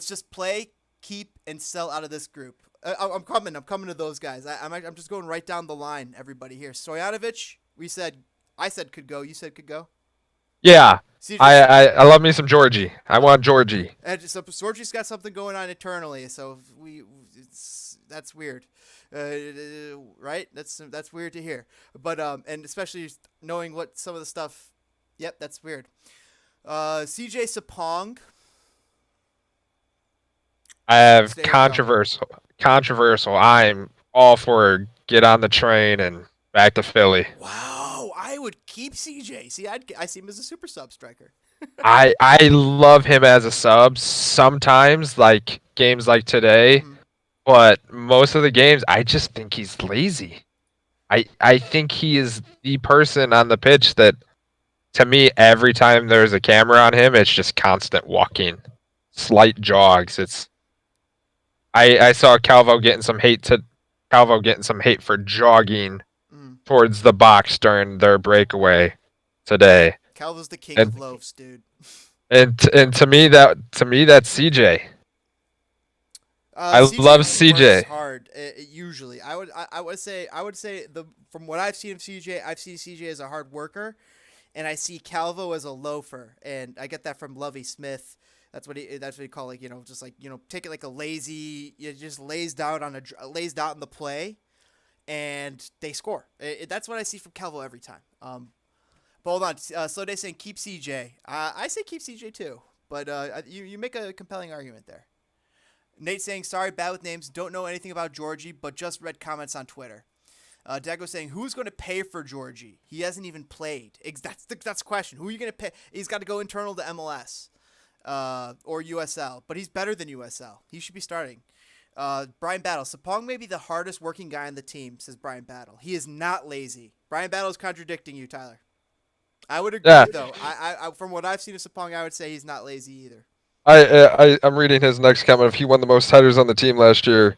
just play, keep, and sell out of this group. I'm coming. I'm coming to those guys. I'm just going right down the line. Everybody here. Stojanovic. I said could go. You said could go. Yeah, CJ, I love me some Georgie. I want Georgie. and so Sorgi's got something going on internally, so that's weird, right? That's weird to hear, but and especially knowing what some of the stuff. Yep, that's weird. CJ Sapong. I have Stay or go? controversial. I'm all for get on the train and back to Philly. Wow, I would keep CJ. See, I see him as a super sub striker. I love him as a sub sometimes, like games like today, Mm-hmm. but most of the games I just think he's lazy. I think he is the person on the pitch that to me every time there's a camera on him, it's just constant walking, slight jogs. I saw Calvo getting some hate for jogging Mm. towards the box during their breakaway today. Calvo's the king of And loafs, dude. and to me that's CJ. I CJ love works CJ. hard. Usually, I would say the from what I've seen of CJ, I've seen CJ as a hard worker, and I see Calvo as a loafer, and I get that from Lovey Smith. That's what he call, like, just like, take it like a lazy, just lays down in the play, and they score. That's what I see from Calvo every time. But hold on, Slow Day saying keep CJ. I say keep CJ too, but you make a compelling argument there. Nate saying, sorry, bad with names. Don't know anything about Georgie, but just read comments on Twitter. Dago saying, who's going to pay for Georgie? He hasn't even played. That's the question. Who are you going to pay? He's got to go internal to MLS or USL, but he's better than USL. He should be starting. Brian Battle. Sapong may be the hardest working guy on the team, says Brian Battle. He is not lazy. Brian Battle is contradicting you, Tyler. I would agree, Yeah, though. I from what I've seen of Sapong, I would say he's not lazy either. I'm reading his next comment. If he won the most headers on the team last year,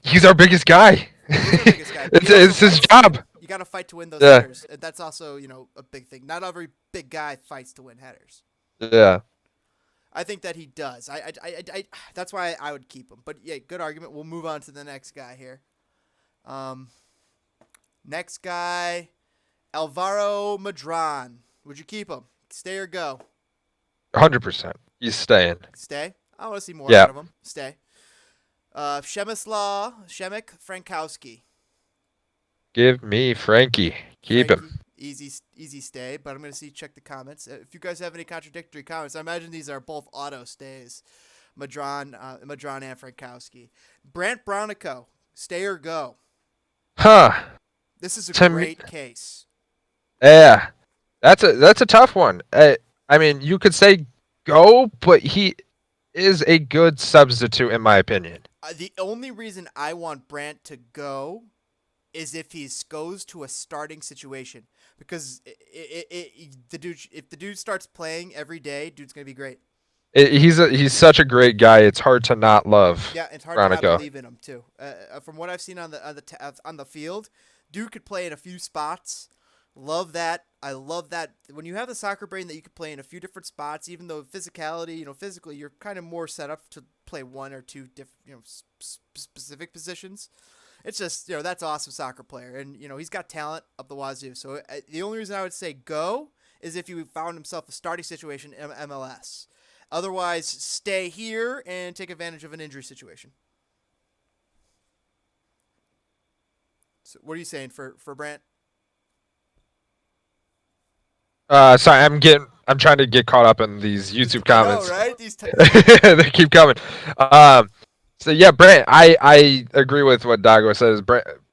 he's our biggest guy. He is our biggest guy, but he also It's his fights. job. You got to fight to win those Yeah, headers. And that's also, a big thing. Not every big guy fights to win headers. yeah. I think that he does. That's why I would keep him. But yeah, good argument. We'll move on to the next guy here. Next guy, Alvaro Madron. Would you keep him? Stay or go? 100%. He's staying. Stay. I want to see more Yeah. out of him. Stay. Shemek Frankowski. Give me Frankie. Keep Frankie, him. easy stay, but I'm going to check the comments. If you guys have any contradictory comments, I imagine these are both auto stays. Madron and Frankowski. Brant Bronico, stay or go? Huh. This is a To me, great case. yeah. That's a tough one. I mean, you could say go, but he is a good substitute in my opinion. The only reason I want Brant to go is if he goes to a starting situation, because if the dude starts playing every day, dude's gonna be great. He's such a great guy. It's hard to not love Yeah, it's hard to not Veronica. believe in him too. From what I've seen on the field, dude could play in a few spots. Love that. I love that when you have the soccer brain that you can play in a few different spots. Even though physicality, physically, you're kind of more set up to play one or two different, specific positions. It's just that's awesome soccer player, and he's got talent up the wazoo. So the only reason I would say go is if he found himself a starting situation in MLS. Otherwise, stay here and take advantage of an injury situation. So what are you saying for Brant? Sorry, I'm trying to get caught up in these YouTube I know, comments. right? They keep coming. So yeah, Brant, I agree with what Dago says.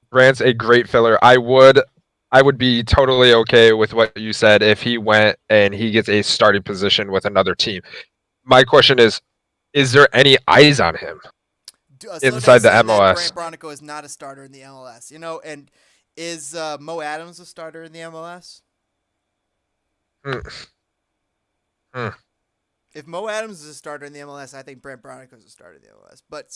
Brant's a great filler. I would be totally okay with what you said if he went and he gets a starting position with another team. My question is there any eyes on him Slow inside the saying that MLS? Brant Bronico is not a starter in the MLS. And is Mo Adams a starter in the MLS? Hmm. Hmm. If Mo Adams is a starter in the MLS, I think Brant Bronico is a starter in the MLS. But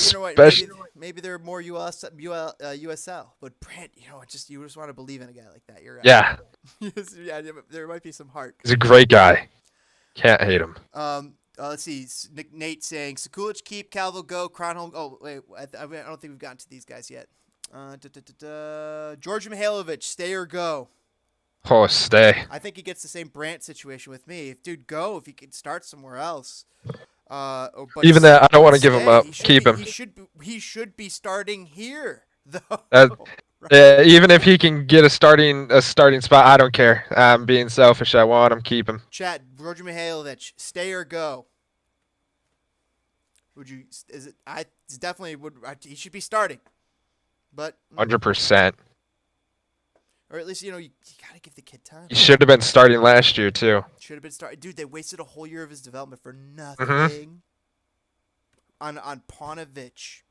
you know what? Maybe they're more USL. But Brant, you just want to believe in a guy like that. You're right. Yeah, Yeah, there might be some heart. he's a great guy. Can't hate him. Let's see. Nate saying Sekulic keep, Calvo go, Kronholm. Oh wait, I don't think we've gotten to these guys yet. George Mihailovic, stay or go. Oh, stay. I think he gets the same Brant situation with me. If dude go, if he could start somewhere else. Even that, I don't want to give him up. Keep him. He should be starting here though. Right? Even if he can get a starting spot, I don't care. I'm being selfish. I want him. Keep him. Chat, George Mihailovic, stay or go. Would you? Is it? I definitely would. He should be starting, but 100%. Or at least you gotta give the kid time. He should have been starting last year too. Should have been starting. Dude, they wasted a whole year of his development for nothing. Mm-hmm. On Paunovic.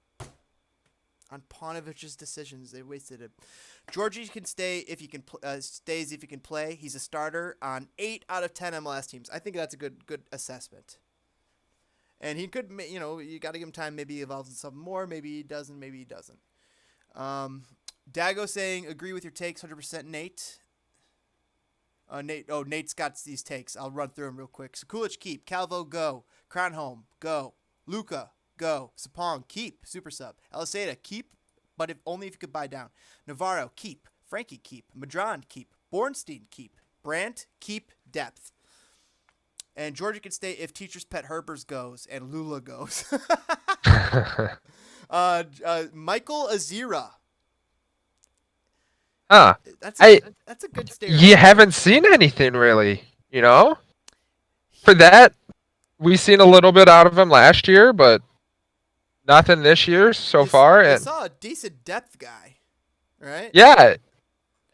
On Paunovic's decisions, they wasted it. Georgie can stay if he can stays if he can play. He's a starter on 8 out of 10 MLS teams. I think that's a good assessment. And he could, you got to give him time. Maybe he evolves in something more. Maybe he doesn't. Maybe he doesn't. Dago saying, agree with your takes, 100%, Nate. Nate's got these takes. I'll run through them real quick. Sekulic, keep. Calvo, go. Kronholm, go. Luca, go. Sapong, keep. Super sub. Eliseda, keep, but only if you could buy down. Navarro, keep. Frankie, keep. Madron, keep. Bornstein, keep. Brandt, keep. Depth. And Georgia can stay if Teacher's Pet Herbers goes and Lula goes. Michael Azira. Huh. That's a good stare. You haven't seen anything really, For that, we seen a little bit out of him last year, but nothing this year so far. I And saw a decent depth guy, right? yeah,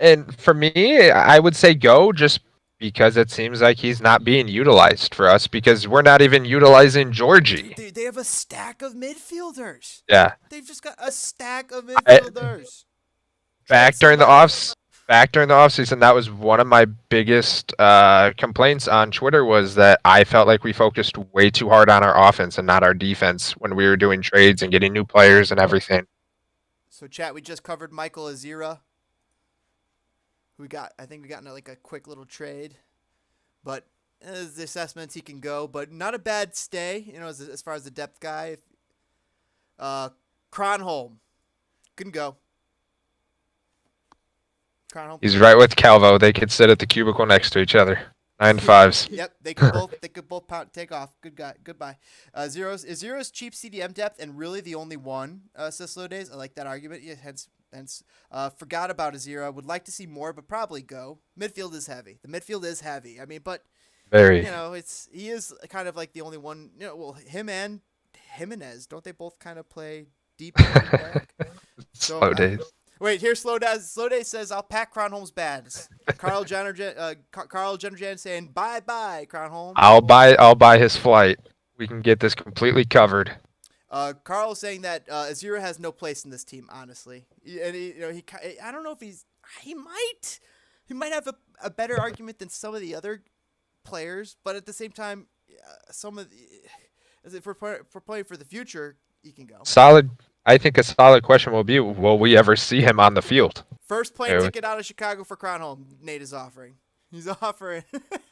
and for me, I would say go just because it seems like he's not being utilized for us because we're not even utilizing Georgie. They have a stack of midfielders. Yeah. They've just got a stack of midfielders. Back during the offseason, that was one of my biggest complaints on Twitter was that I felt like we focused way too hard on our offense and not our defense when we were doing trades and getting new players and everything. So, chat, we just covered Michael Azira. I think we got into like a quick little trade, but as the assessments he can go, but not a bad stay. As far as the depth guy. Kronholm can go. Kronholm. He's right with Calvo. They could sit at the cubicle next to each other. 9-5s. Yep, they could both take off. Good guy. Goodbye. Zero's cheap CDM depth and really the only one. Slow days. I like that argument. Yeah, hence. Forgot about Azira. Would like to see more, but probably go. Midfield is heavy. The midfield is heavy. I mean, but very. He is kind of like the only one. Well, him and Jimenez, don't they both kind of play deep back? Slow days. Wait, here's Slow Days. Slow Days says, I'll pack Kronholm's bags. Carl Jennerjan saying, bye, Kronholm. I'll buy his flight. We can get this completely covered. Carl saying that Azira has no place in this team, honestly. And I don't know if he might have a better argument than some of the other players, but at the same time, some of the, as if for playing for the future, he can go. Solid. I think a solid question will be: will we ever see him on the field? First plane Uh, ticket out of Chicago for Cronholm. Nate is offering. He's offering.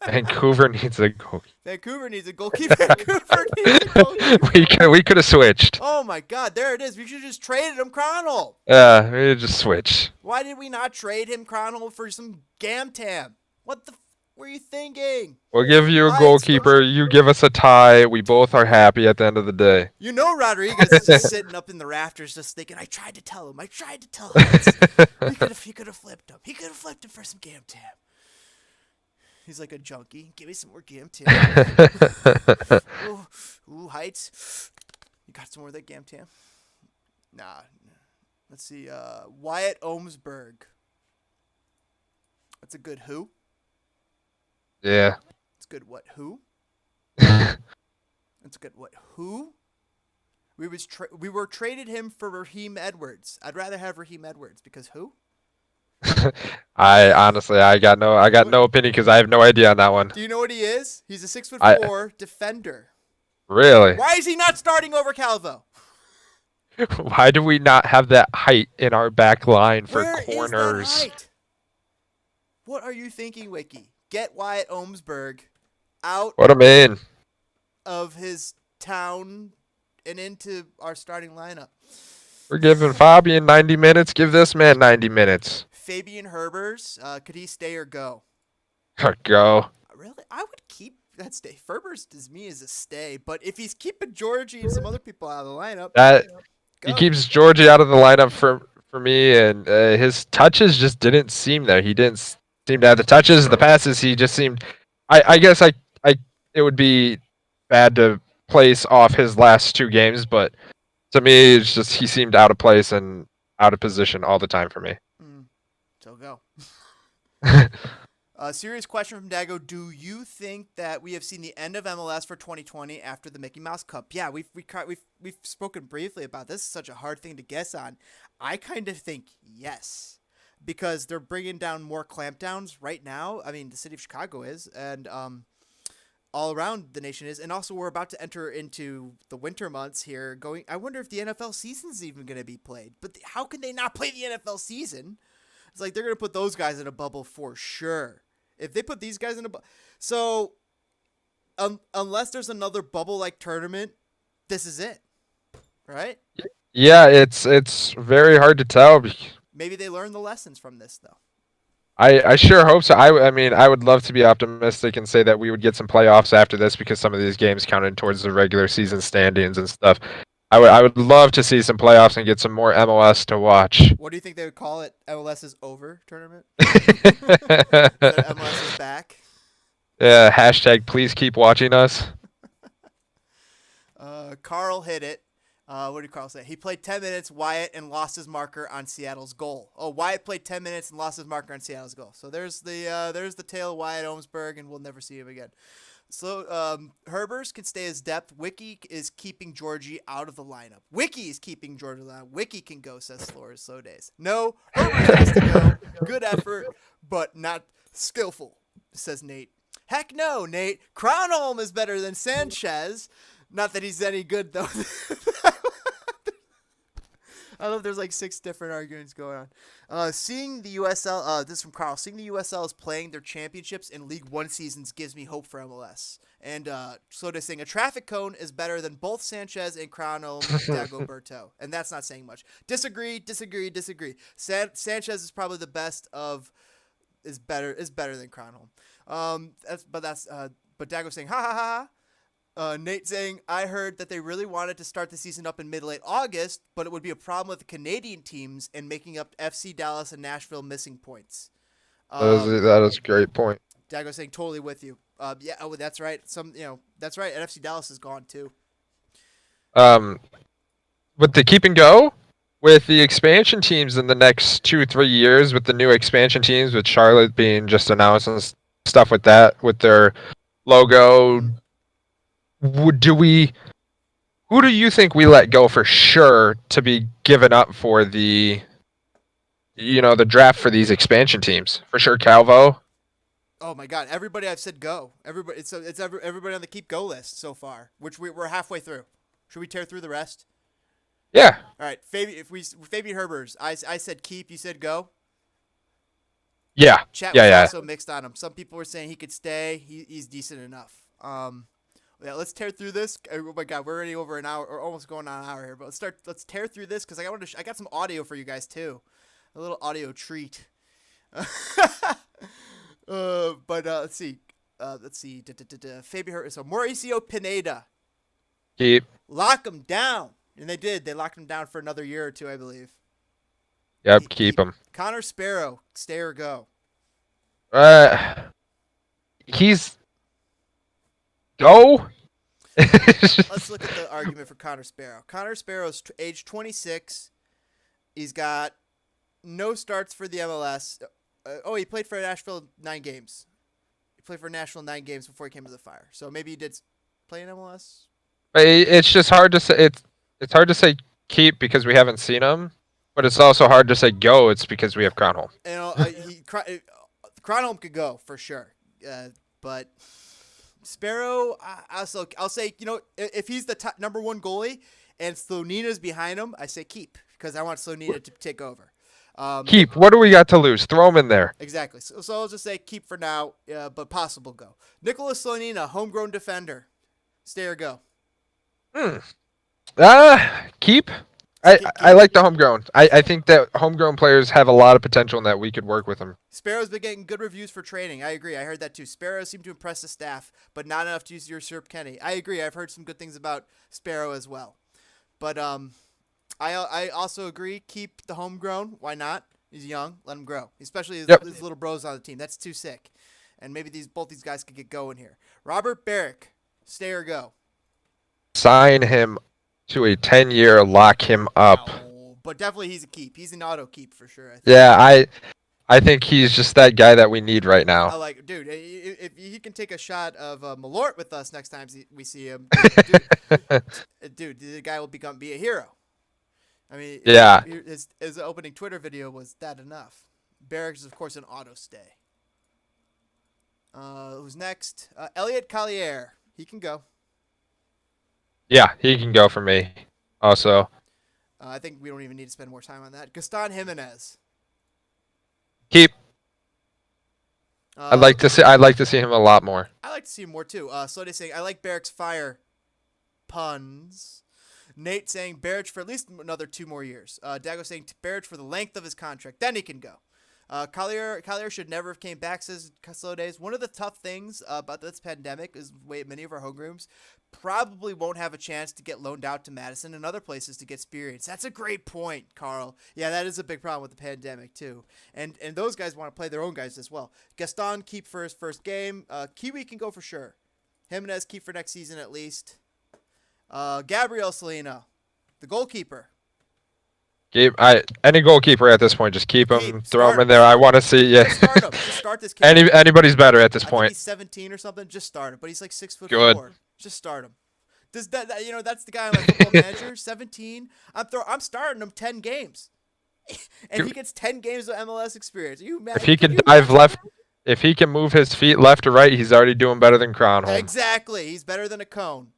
Vancouver needs a goal. Vancouver needs a goalkeeper. Vancouver needs a goalkeeper. We could have switched. Oh my God! There it is. We should have just traded him, Cronholm. We just switch. Why did we not trade him, Cronholm, for some Gamtam? What the were you thinking? We'll give you a Lights, goalkeeper. You give us a tie. We both are happy at the end of the day. You know Rodriguez is just sitting up in the rafters just thinking, I tried to tell him. He could have flipped him. He could have flipped him for some Gamtam. He's like a junkie. Give me some more Gamtam. Ooh, Heights. You got some more of that Gamtam? Nah. Let's see. Wyatt Ohmsberg. That's a good who? Yeah. It's good what who? It's good what who? We were traded him for Raheem Edwards. I'd rather have Raheem Edwards because who? I honestly, I got no opinion because I have no idea on that one. Do you know what he is? He's a 6'4" defender. Really? Why is he not starting over Calvo? Why do we not have that height in our back line for Where corners? is that height? What are you thinking, Wicky? Get Wyatt Ohmsberg out What a man. of his town and into our starting lineup. We're giving Fabian 90 minutes. Give this man 90 minutes. Fabian Herbers, could he stay or go? Go. Really? I would keep that stay. Herbers to me is a stay, but if he's keeping Georgie and some other people out of the lineup, He keeps Georgie out of the lineup for me, and his touches just didn't seem there. He didn't seem to have the touches, the passes. He just seemed. I guess it would be bad to place off his last two games, but to me, it's just he seemed out of place and out of position all the time for me. So go. Serious question from Dago. Do you think that we have seen the end of MLS for 2020 after the Mickey Mouse Cup? Yeah, we've spoken briefly about this. It's such a hard thing to guess on. I kind of think yes, because they're bringing down more clampdowns right now. I mean, the city of Chicago is, and all around the nation is, and also we're about to enter into the winter months here. I wonder if the NFL season's even going to be played. But how can they not play the NFL season? It's like they're going to put those guys in a bubble for sure. If they put these guys in a bubble. So, unless there's another bubble-like tournament, this is it. Right? Yeah, it's very hard to tell. Maybe they learned the lessons from this, though. I sure hope so. I mean, I would love to be optimistic and say that we would get some playoffs after this because some of these games counted towards the regular season standings and stuff. I would love to see some playoffs and get some more MLS to watch. What do you think they would call it? MLS is over tournament? MLS is back? Yeah, hashtag please keep watching us. Carl hit it. What did Carl say? He played 10 minutes, Wyatt, and lost his marker on Seattle's goal. Oh, Wyatt played 10 minutes and lost his marker on Seattle's goal. So there's the tale of Wyatt Ohmsberg, and we'll never see him again. So Herbers can stay as depth. Wicky is keeping Georgie out of the lineup. Wicky is keeping Georgie out of the lineup. Wicky can go, says Slow Days. No, Herbers has to go. Good effort, but not skillful, says Nate. Heck no, Nate. Cronholm is better than Sanchez. Not that he's any good, though. I love there's like 6 different arguments going on. Seeing the USL, this is from Carl, seeing the USL is playing their championships in League One seasons gives me hope for MLS. And so they're saying a traffic cone is better than both Sanchez and Cronholm Dagoberto. And that's not saying much. Disagree. Sanchez is probably the best is better than Cronholm. But Dago's saying, ha ha ha. Nate saying, I heard that they really wanted to start the season up in mid-late August, but it would be a problem with the Canadian teams and making up FC Dallas and Nashville missing points. That is a great point. Dago saying, totally with you. Yeah, that's right. That's right. And FC Dallas is gone too. With the keep and go with the expansion teams in the next 2-3 years, with the new expansion teams, with Charlotte being just announced and stuff with that, with their logo. Who do you think we let go for sure to be given up for the draft for these expansion teams? For sure, Calvo. Oh my God! Everybody I've said go. Everybody, everybody on the keep go list so far, which we're halfway through. Should we tear through the rest? Yeah. All right, Fabian Herbers, I said keep. You said go. Yeah. Chat Yeah. was Yeah. also mixed on him. Some people were saying he could stay. He's decent enough. Yeah, let's tear through this. Oh my God, we're already over an hour, or almost going on an hour here. But let's tear through this because I got some audio for you guys too, a little audio treat. But let's see. Fabian Herbers. So Mauricio Pineda. Keep. Lock him down. And they did. They locked him down for another year or two, I believe. Yep. Keep him. Connor Sparrow, stay or go. He's go. Let's look at the argument for Connor Sparrow. Connor Sparrow's age 26. He's got no starts for the MLS. He played for Nashville 9 games. He played for Nashville 9 games before he came to the Fire. So maybe he did play in MLS. It's just hard to say. It's hard to say keep because we haven't seen him, but it's also hard to say go. It's because we have Cronholm. You know, Cronholm could go for sure, but Sparrow, I'll say, you know, if he's the top number 1 goalie and Slonina's behind him, I say keep because I want Slonina to take over. Keep. What do we got to lose? Throw him in there. Exactly. So I'll just say keep for now, but possible go. Nicholas Slonina, homegrown defender, stay or go. Keep. I like the homegrown. I think that homegrown players have a lot of potential and that we could work with them. Sparrow's been getting good reviews for training. I agree. I heard that too. Sparrow seemed to impress the staff, but not enough to use your usurp Kenny. I agree. I've heard some good things about Sparrow as well. But I also agree. Keep the homegrown. Why not? He's young. Let him grow. Especially his little bros on the team. That's too sick. And maybe both these guys could get going here. Robert Barrick, stay or go. Sign him to a 10-year, lock him up. No, but definitely he's a keep. He's an auto keep for sure. I think. Yeah, I think he's just that guy that we need right now. I like, dude. If he can take a shot of Malort with us next time we see him, dude, the guy will be a hero. I mean, yeah. His opening Twitter video was that enough. Barracks is of course an auto stay. Who's next? Elliot Collier. He can go. Yeah, he can go for me. Also, I think we don't even need to spend more time on that. Gaston Jimenez. Keep. I'd like to see him a lot more. I like to see him more too. Slody saying I like Barrick's fire puns. Nate saying Barrich for at least another 2 more years. Dago saying Barrich for the length of his contract, then he can go. Collier should never have came back, says Slow Days. One of the tough things about this pandemic is many of our homerooms probably won't have a chance to get loaned out to Madison and other places to get experience. That's a great point, Carl. Yeah, that is a big problem with the pandemic too. And those guys want to play their own guys as well. Gaston keep for his first game. Kiwi can go for sure. Jimenez keep for next season at least. Gabriel Salina, the goalkeeper. Any goalkeeper at this point, just keep him, throw him in there. I want to see, Just start him. Just start this kid. Anybody's better at this I point. think he's 17 or something. Just start him. But he's like 6'4". Good. Just start him. Does that that's the guy on my football manager, 17. I'm starting him 10 games, and he gets 10 games of MLS experience. Are you mad? If he can dive left, if he can move his feet left or right, he's already doing better than Cronholm. Exactly. He's better than a cone.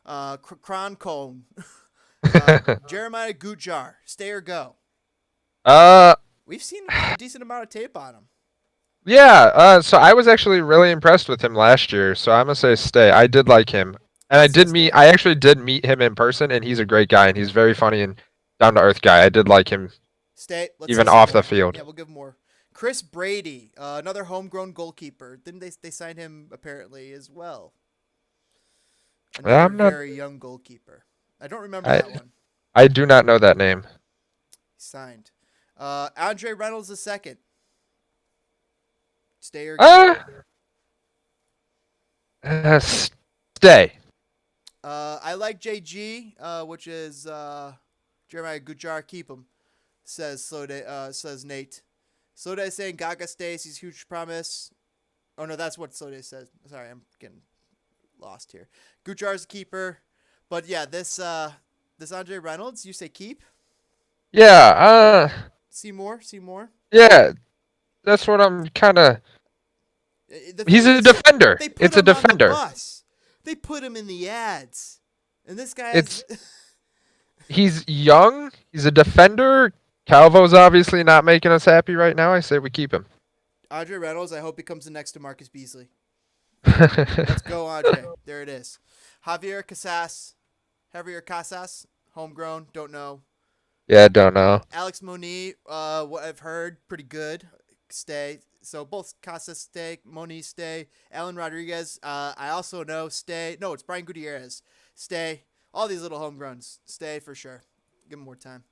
Cron cone. Jeremiah Gujar, stay or go. We've seen a decent amount of tape on him. Yeah, so I was actually really impressed with him last year, so I'm gonna say stay. I did like him, and I actually did meet him in person, and he's a great guy, and he's very funny and down to earth guy. I did like him. Stay. Even off the field. Yeah, we'll give him more. Chris Brady, another homegrown goalkeeper. Didn't they sign him apparently as well? Another very young goalkeeper. I don't remember that one. I do not know that name. He signed. Andre Reynolds II. Stay or go? Stay. I like JG, which is Jeremiah Gujar. Keep him, says Nate. Slode is saying Gaga stays. He's huge promise. Oh no, that's what Slode says. Sorry, I'm getting lost here. Gujar's a keeper, but yeah, this Andre Reynolds, you say keep? Yeah. See more. Yeah, that's what I'm kind of. The thing He's a is, defender. they put It's a him on the defender. bus. They put him in the ads, and this guy has. It's he's young. He's a defender. Calvo's obviously not making us happy right now. I say we keep him. Andre Reynolds. I hope he comes in next to Marcus Beasley. Let's go, Andre. There it is. Javier Casas, homegrown. Don't know. Yeah, I don't know. Alex Moni, what I've heard, pretty good. Stay. So both Casas stay, Moni stay. Alan Rodriguez, I also know stay. No, it's Brian Gutierrez. Stay. All these little homegrowns stay for sure. Give them more time.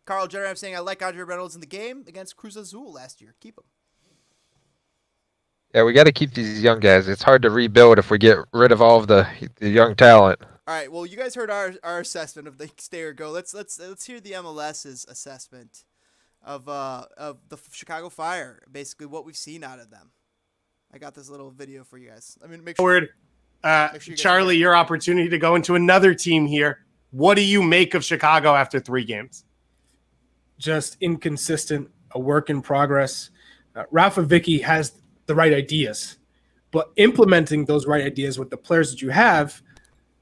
Carl Jenner, I'm saying I like Andre Reynolds in the game against Cruz Azul last year. Keep him. Yeah, we got to keep these young guys. It's hard to rebuild if we get rid of all of the young talent. All right. Well, you guys heard our assessment of the stay or go. Let's hear the MLS's assessment of the Chicago Fire. Basically, what we've seen out of them. I got this little video for you guys. I mean, make sure. Charlie, your opportunity to go into another team here. What do you make of Chicago after 3 games? Just inconsistent, a work in progress. Rafa Vicky has the right ideas, but implementing those right ideas with the players that you have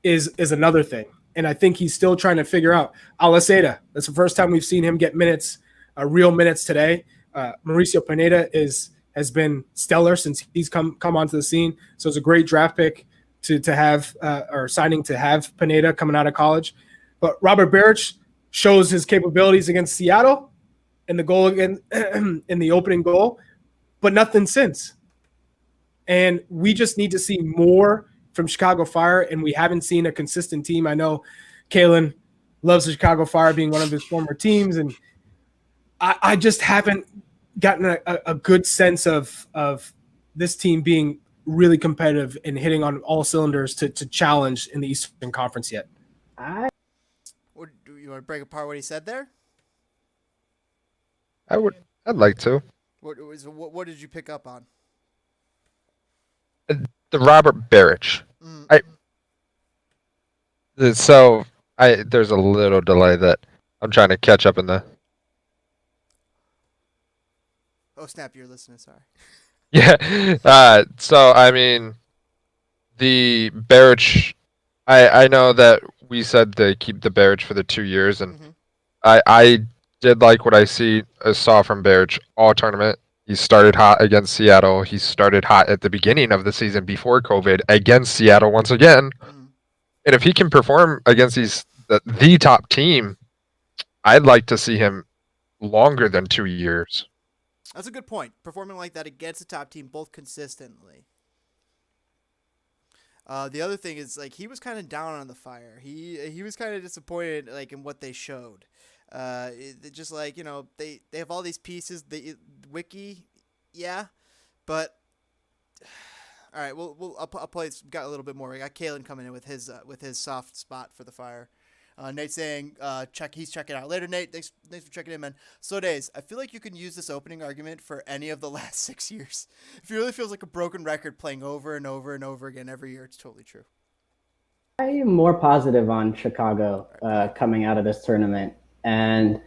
is another thing. And I think he's still trying to figure out Aliceta. That's the first time we've seen him get minutes, real minutes today. Mauricio Pineda has been stellar since he's come onto the scene. So it's a great draft pick to have or signing to have Pineda coming out of college. But Robert Beric shows his capabilities against Seattle in the goal again in the opening goal, but nothing since. And we just need to see more from Chicago Fire, and we haven't seen a consistent team. I know Kalen loves the Chicago Fire being one of his former teams, and I just haven't gotten a good sense of this team being really competitive and hitting on all cylinders to challenge in the Eastern Conference yet. Do you want to break apart what he said there? I'd like to. What did you pick up on? The Robert Beric. There's a little delay that I'm trying to catch up in the. Oh snap! You're listening. Sorry. Yeah. So I mean, the Beric. I know that we said they keep the Beric for the 2 years, and I did like what I saw from Beric all tournament. He started hot against Seattle. He started hot at the beginning of the season before COVID against Seattle once again. And if he can perform against the top team, I'd like to see him longer than 2 years. That's a good point. Performing like that against a top team, both consistently. The other thing is, like, he was kind of down on the Fire. He was kind of disappointed, like, in what they showed. Just like, you know, they have all these pieces. Wicky, yeah, but all right. I'll play. Got a little bit more. We got Kalen coming in with his soft spot for the Fire. Nate saying, he's checking out later. Nate, thanks for checking in, man. So days, I feel like you can use this opening argument for any of the last 6 years. If it really feels like a broken record playing over and over and over again every year, it's totally true. I am more positive on Chicago coming out of this tournament. And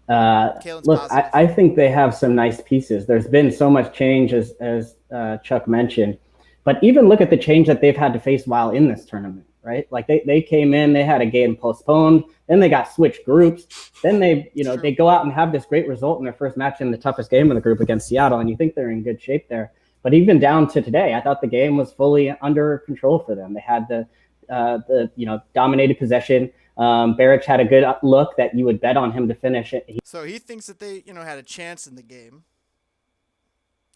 look, I think they have some nice pieces. There's been so much change, as Chuck mentioned. But even look at the change that they've had to face while in this tournament, right? Like they came in, they had a game postponed, then they got switched groups. Then they go out and have this great result in their first match in the toughest game of the group against Seattle, and you think they're in good shape there. But even down to today, I thought the game was fully under control for them. They had the dominated possession. Beric had a good look that you would bet on him to finish it. So he thinks that they, had a chance in the game,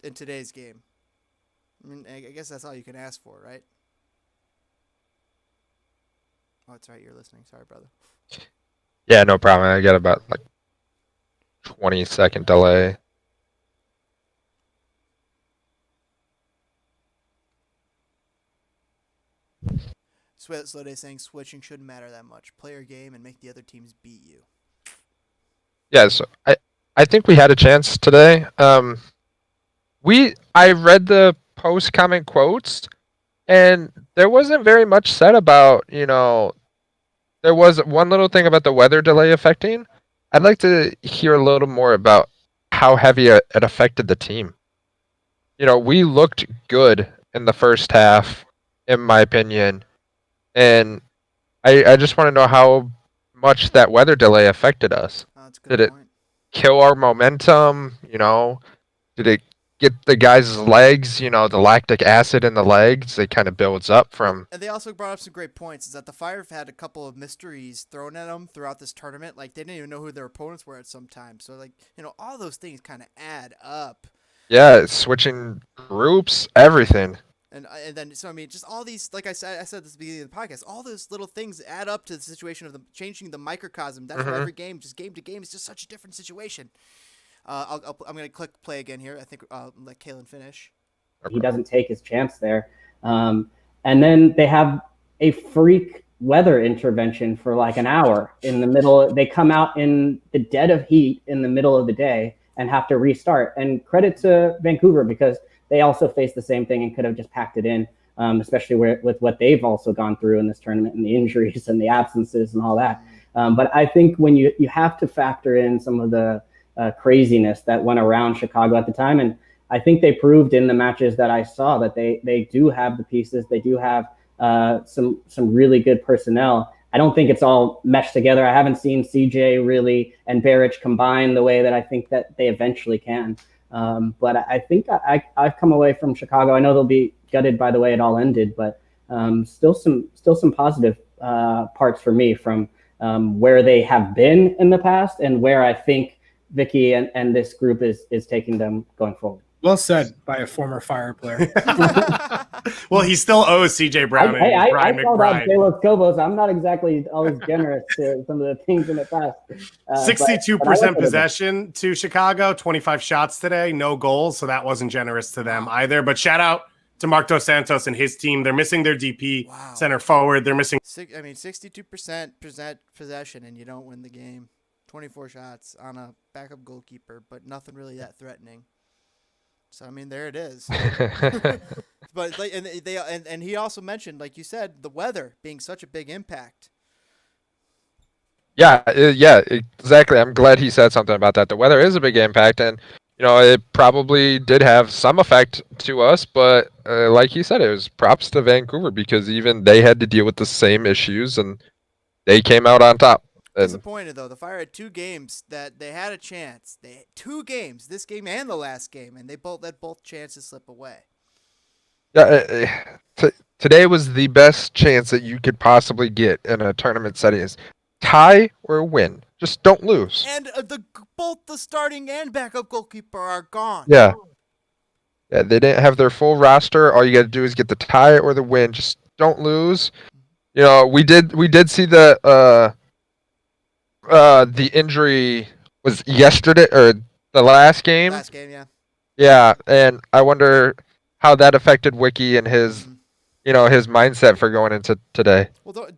in today's game. I mean, I guess that's all you can ask for, right? Oh, that's right. You're listening. Sorry, brother. Yeah, no problem. I got about 20-second delay. Slow Day saying switching shouldn't matter that much. Play your game and make the other teams beat you. Yeah, so I think we had a chance today. I read the post-comment quotes, and there wasn't very much said about, there was one little thing about the weather delay affecting. I'd like to hear a little more about how heavy it affected the team. we looked good in the first half, in my opinion, and I just want to know how much that weather delay affected us. Oh, that's a good Did it point. kill our momentum? Did it get the guys' legs? The lactic acid in the legs, it kind of builds up from. And they also brought up some great points. Is that the Fire have had a couple of mysteries thrown at them throughout this tournament. Like they didn't even know who their opponents were at some time. So like all those things kind of add up. Yeah, switching groups, everything. And then so I mean just all these, like I said at the beginning of the podcast, all those little things add up to the situation of changing the microcosm. That's why every game, just game to game, is just such a different situation. I'm gonna click play again here. I think let Kalen finish. He doesn't take his chance there, and then they have a freak weather intervention for like an hour in the middle. They come out in the dead of heat in the middle of the day and have to restart. And credit to Vancouver, because they also faced the same thing and could have just packed it in, especially with what they've also gone through in this tournament and the injuries and the absences and all that. But I think when you have to factor in some of the craziness that went around Chicago at the time, and I think they proved in the matches that I saw that they do have the pieces. They do have some really good personnel. I don't think it's all meshed together. I haven't seen CJ really and Baric combine the way that I think that they eventually can. But I think I've come away from Chicago. I know they'll be gutted by the way it all ended, but still some positive parts for me from where they have been in the past and where I think Wicky and this group is taking them going forward. Well said by a former Fire player. Well, he still owes CJ Brown and Brian I called out McBride. De Los Cobos. I'm not exactly always generous to some of the things in the past. 62% possession to Chicago, 25 shots today, no goals, so that wasn't generous to them either. But shout out to Mark Dos Santos and his team. They're missing their DP, center forward. They're missing. 62% possession, and you don't win the game. 24 shots on a backup goalkeeper, but nothing really that threatening. So I mean, there it is. But like, and he also mentioned, like you said, the weather being such a big impact. Yeah, exactly. I'm glad he said something about that. The weather is a big impact, and it probably did have some effect to us. But like he said, it was props to Vancouver because even they had to deal with the same issues, and they came out on top. Disappointed though, the Fire had 2 games that they had a chance. They had 2 games, this game and the last game, and they both let both chances slip away. Yeah, today was the best chance that you could possibly get in a tournament setting: is tie or win. Just don't lose. And both the starting and backup goalkeeper are gone. Yeah, they didn't have their full roster. All you got to do is get the tie or the win. Just don't lose. We did see the injury was yesterday or the last game. Last game, yeah. Yeah, and I wonder how that affected Wicky and his, his mindset for going into today. Well,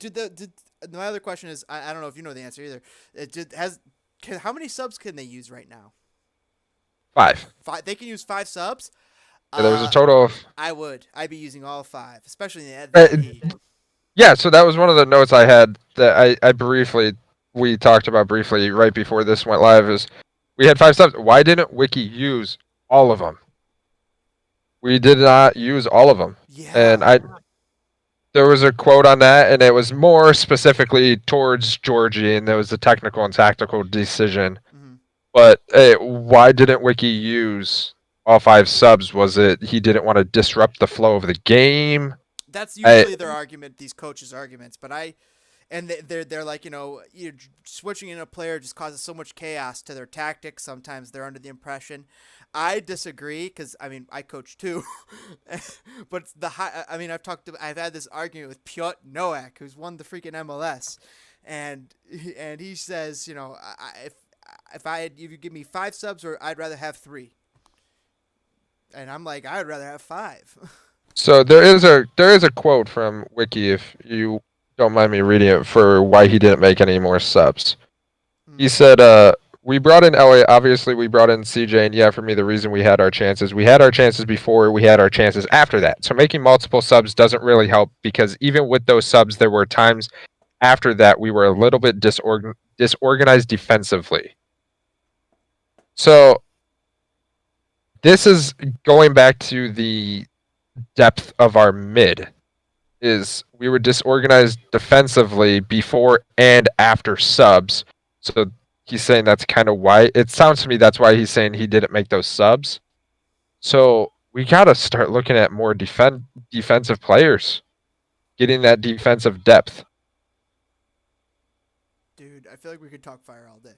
my other question is, I don't know if you know the answer either. How many subs can they use right now? 5. 5. They can use 5 subs. Yeah, there was a total of. I'd be using all 5, especially in the advanced heat. Yeah, so that was one of the notes I had that we talked about briefly right before this went live. Is we had 5 subs. Why didn't Wicky use all of them? We did not use all of them. Yeah. And there was a quote on that, and it was more specifically towards Georgie, and there was a technical and tactical decision. Mm-hmm. But why didn't Wicky use all 5 subs? Was it he didn't want to disrupt the flow of the game? That's usually their argument, these coaches' arguments. But they're like, switching in a player just causes so much chaos to their tactics. Sometimes they're under the impression. I disagree because I coach too, but I've had this argument with Piotr Nowak, who's won the freaking MLS, and he says, if you give me 5 subs, or I'd rather have 3, and I'm like, I'd rather have 5. So there is a quote from Wicky, if you don't mind me reading it, for why he didn't make any more subs. He said, we brought in Elliott, obviously we brought in CJ, and yeah, for me, the reason we had our chances before, we had our chances after that. So making multiple subs doesn't really help, because even with those subs, there were times after that we were a little bit disorganized defensively. So this is going back to the depth of our mid. Is we were disorganized defensively before and after subs. So he's saying that's kind of why. It sounds to me that's why he's saying he didn't make those subs. So we got to start looking at more defensive players, getting that defensive depth. Dude, I feel like we could talk fire all day.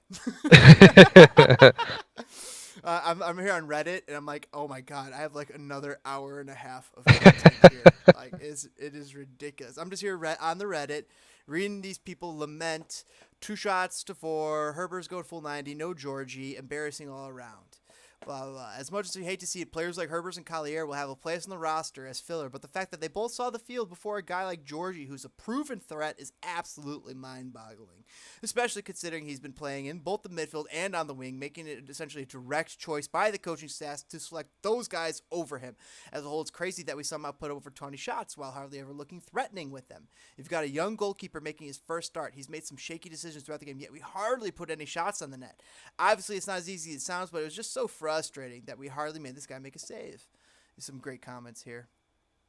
I'm here on Reddit, and I'm like, oh my god, I have like another hour and a half of content here. Like, it is ridiculous. I'm just here on the Reddit, reading these people lament 2 shots to 4, Herbert's going full 90, no Georgie, embarrassing all around. Blah, blah, blah. As much as we hate to see it, players like Herbers and Collier will have a place on the roster as filler, but the fact that they both saw the field before a guy like Georgie, who's a proven threat, is absolutely mind-boggling, especially considering he's been playing in both the midfield and on the wing, making it essentially a direct choice by the coaching staff to select those guys over him. As a whole, it's crazy that we somehow put over 20 shots while hardly ever looking threatening with them. You've got a young goalkeeper making his first start. He's made some shaky decisions throughout the game, yet we hardly put any shots on the net. Obviously, it's not as easy as it sounds, but it was just so frustrating that we hardly made this guy make a save. There's some great comments here.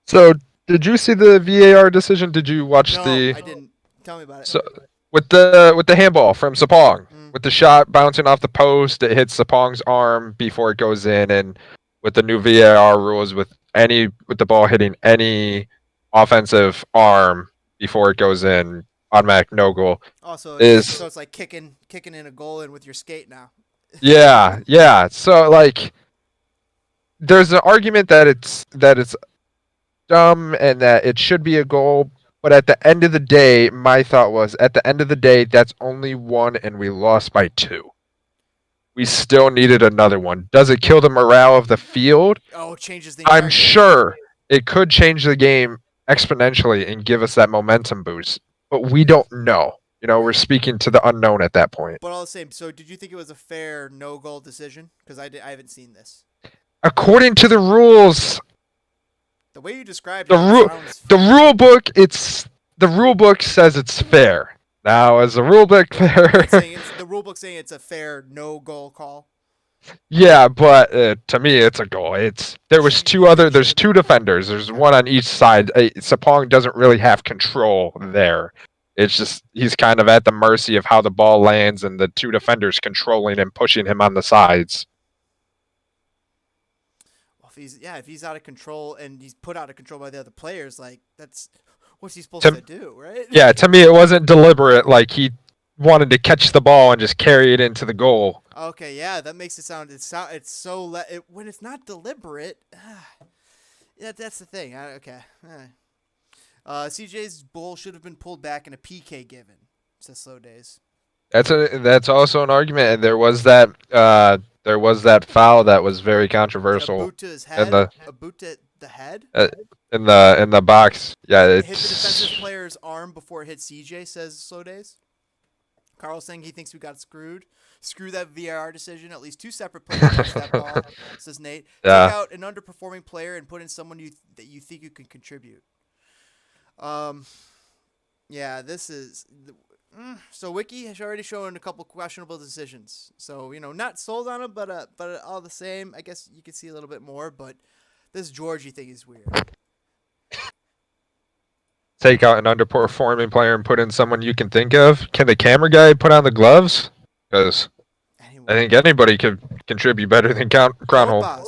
So, did you see the VAR decision? Did you watch No, the? I didn't. Tell me about it. So, with the handball from Sapong, with the shot bouncing off the post, it hits Sapong's arm before it goes in, and with the new VAR rules, with the ball hitting any offensive arm before it goes in, automatic no goal. Also, so it's like kicking in a goal in with your skate now. Yeah. So like, there's an argument that it's dumb and that it should be a goal, but at the end of the day, my thought was, at the end of the day, that's only 1 and we lost by 2. We still needed another one. Does it kill the morale of the field? Oh, it changes the. I'm sure it could change the game exponentially and give us that momentum boost, but we don't know. You know, we're speaking to the unknown at that point. But all the same, so did you think it was a fair no-goal decision? Because I haven't seen this. According to the rules, the way you described the rule book says it's fair. Now, is the rule book fair? The rule book saying it's a fair no-goal call. Yeah, but to me, it's a goal. There's 2 defenders. There's one on each side. Sapong doesn't really have control there. It's just he's kind of at the mercy of how the ball lands and the 2 defenders controlling and pushing him on the sides. Well, if he's out of control and he's put out of control by the other players, like what's he supposed to do, right? Yeah, to me it wasn't deliberate. Like he wanted to catch the ball and just carry it into the goal. Okay, yeah, that makes it sound. It's so when it's not deliberate. Yeah, that's the thing. Okay. CJ's goal should have been pulled back and a PK given, says Slow Days. That's also an argument, and there was that foul that was very controversial. A boot to his head. A boot to the head. In the box, yeah. It hit the defensive player's arm before it hit CJ, says Slow Days. Carl's saying he thinks we got screwed. Screw that VAR decision. At least 2 separate players touched that ball, says Nate. Yeah. Take out an underperforming player and put in someone that you think you can contribute. Yeah, this is so Wicky has already shown a couple questionable decisions. So, not sold on him, but all the same, I guess you could see a little bit more, but this Georgie thing is weird. Take out an underperforming player and put in someone you can think of. Can the camera guy put on the gloves? Because I think anybody could contribute better than Kronholm.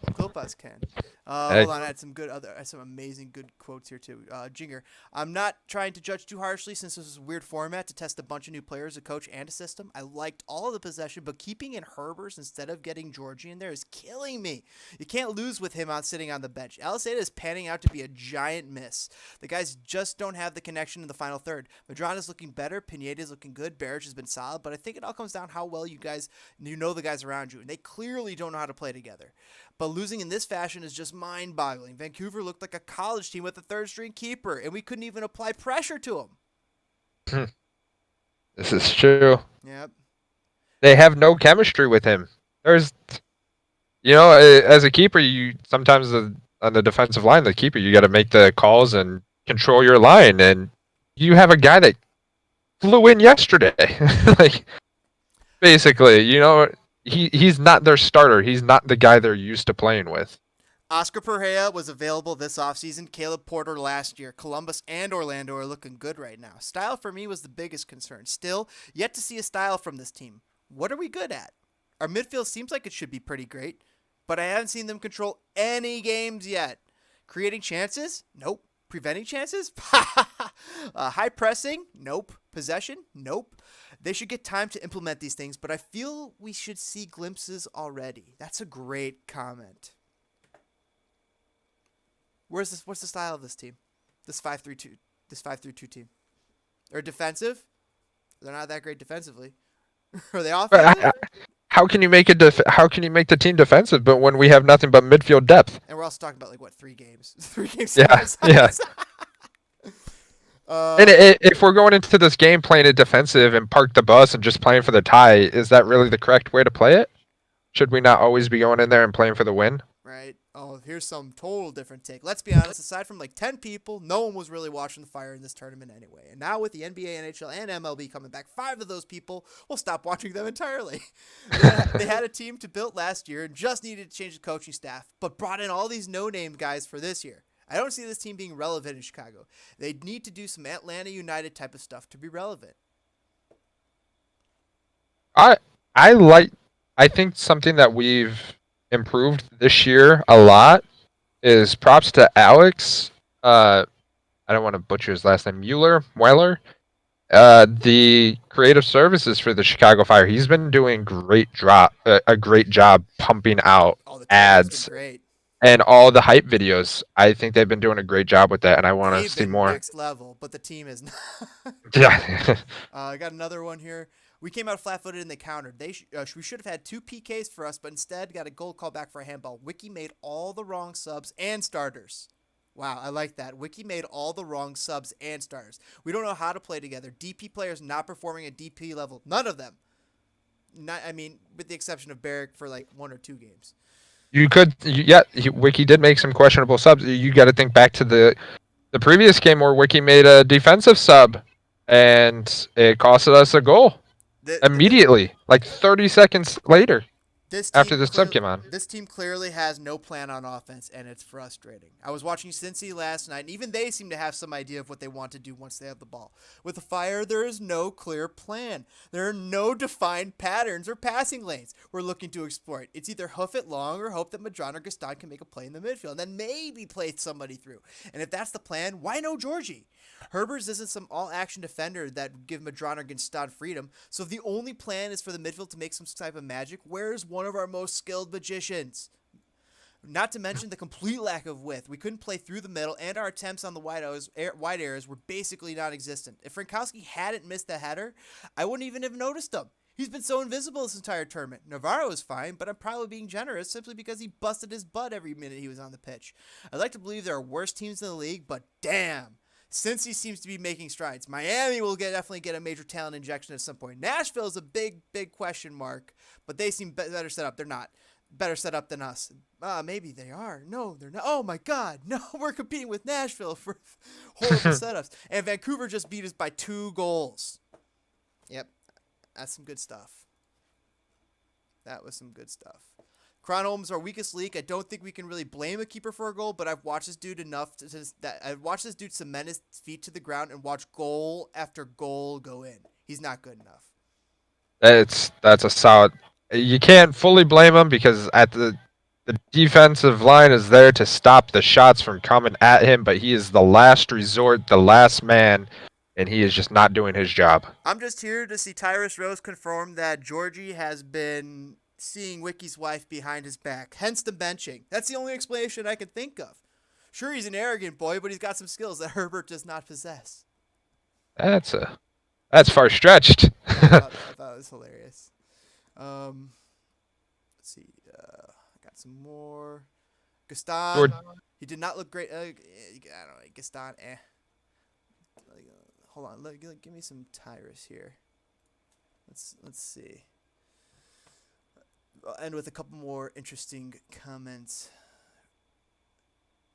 Klopas can. Hold on, I had some amazing good quotes here too. Jinger, I'm not trying to judge too harshly since this is a weird format to test a bunch of new players, a coach, and a system. I liked all of the possession, but keeping in Herbers instead of getting Georgie in there is killing me. You can't lose with him sitting on the bench. Aliseda is panning out to be a giant miss. The guys just don't have the connection in the final third. Madrana's looking better. Pineda's looking good. Barrich has been solid, but I think it all comes down how well you know the guys around you, and they clearly don't know how to play together. But losing in this fashion is just mind-boggling. Vancouver looked like a college team with a third-string keeper, and we couldn't even apply pressure to him. This is true. Yep. They have no chemistry with him. As a keeper, you sometimes on the defensive line, the keeper, you got to make the calls and control your line, and you have a guy that flew in yesterday. Like, basically, he's not their starter. He's not the guy they're used to playing with. Oscar Pereira was available this offseason. Caleb Porter last year. Columbus and Orlando are looking good right now. Style for me was the biggest concern. Still, yet to see a style from this team. What are we good at? Our midfield seems like it should be pretty great, but I haven't seen them control any games yet. Creating chances? Nope. Preventing chances? High pressing? Nope. Possession? Nope. They should get time to implement these things, but I feel we should see glimpses already. That's a great comment. What's the style of this team? This 5-3-2 team. They're defensive? They're not that great defensively. Are they offensive? How can you make how can you make the team defensive but when we have nothing but midfield depth? And we're also talking about 3 games. 3 games. Yeah. And if we're going into this game playing it defensive and park the bus and just playing for the tie, is that really the correct way to play it? Should we not always be going in there and playing for the win? Right. Oh, here's some total different take. Let's be honest, aside from 10 people, no one was really watching the Fire in this tournament anyway. And now with the NBA, NHL, and MLB coming back, 5 of those people will stop watching them entirely. They had a team to build last year and just needed to change the coaching staff, but brought in all these no-name guys for this year. I don't see this team being relevant in Chicago. They need to do some Atlanta United type of stuff to be relevant. I think something that we've improved this year a lot is props to Alex. I don't want to butcher his last name. Mueller. The creative services for the Chicago Fire. He's been doing a great job pumping out ads and all the hype videos. I think they've been doing a great job with that, and I want to see more. Next level, but the team is not. Yeah. I got another one here. We came out flat-footed and they countered. We should have had 2 PKs for us, but instead got a goal call back for a handball. Wicky made all the wrong subs and starters. Wow, I like that. Wicky made all the wrong subs and starters. We don't know how to play together. DP players not performing at DP level. None of them. With the exception of Barrick for 1 or 2 games. Wicky did make some questionable subs. You got to think back to the previous game where Wicky made a defensive sub, and it costed us a goal. Immediately, 30 seconds later, after the sub came on. This team clearly has no plan on offense, and it's frustrating. I was watching Cincy last night, and even they seem to have some idea of what they want to do once they have the ball. With the Fire, there is no clear plan. There are no defined patterns or passing lanes we're looking to exploit. It's either hoof it long or hope that Madron or Gaston can make a play in the midfield, and then maybe play somebody through. And if that's the plan, why no Georgie? Herbers isn't some all-action defender that would give Madron or Gaston freedom, so if the only plan is for the midfield to make some type of magic, where's one of our most skilled magicians? Not to mention the complete lack of width. We couldn't play through the middle, and our attempts on the wide areas were basically non-existent. If Frankowski hadn't missed the header, I wouldn't even have noticed him. He's been so invisible this entire tournament. Navarro is fine, but I'm probably being generous simply because he busted his butt every minute he was on the pitch. I'd like to believe there are worse teams in the league, but damn. Cincy seems to be making strides. Miami will definitely get a major talent injection at some point. Nashville is a big question mark, but they seem better set up. They're not better set up than us. Maybe they are. No, they're not. Oh my God, no, we're competing with Nashville for horrible setups. And Vancouver just beat us by 2 goals. Yep, that's some good stuff. That was some good stuff. Cronholm's our weakest league. I don't think we can really blame a keeper for a goal, but I've watched this dude I've watched this dude cement his feet to the ground and watch goal after goal go in. He's not good enough. That's a solid. You can't fully blame him because the defensive line is there to stop the shots from coming at him, but he is the last resort, the last man, and he is just not doing his job. I'm just here to see Tyrus Rose confirm that Georgie has been seeing Wicky's wife behind his back, hence the benching. That's the only explanation I can think of. Sure, he's an arrogant boy, but he's got some skills that Herbert does not possess. That's far stretched. I thought it was hilarious. Let's see. I got some more. Gaston. He did not look great. I don't know. Gaston. Hold on. Give me some Tyrus here. Let's see. I'll end with a couple more interesting comments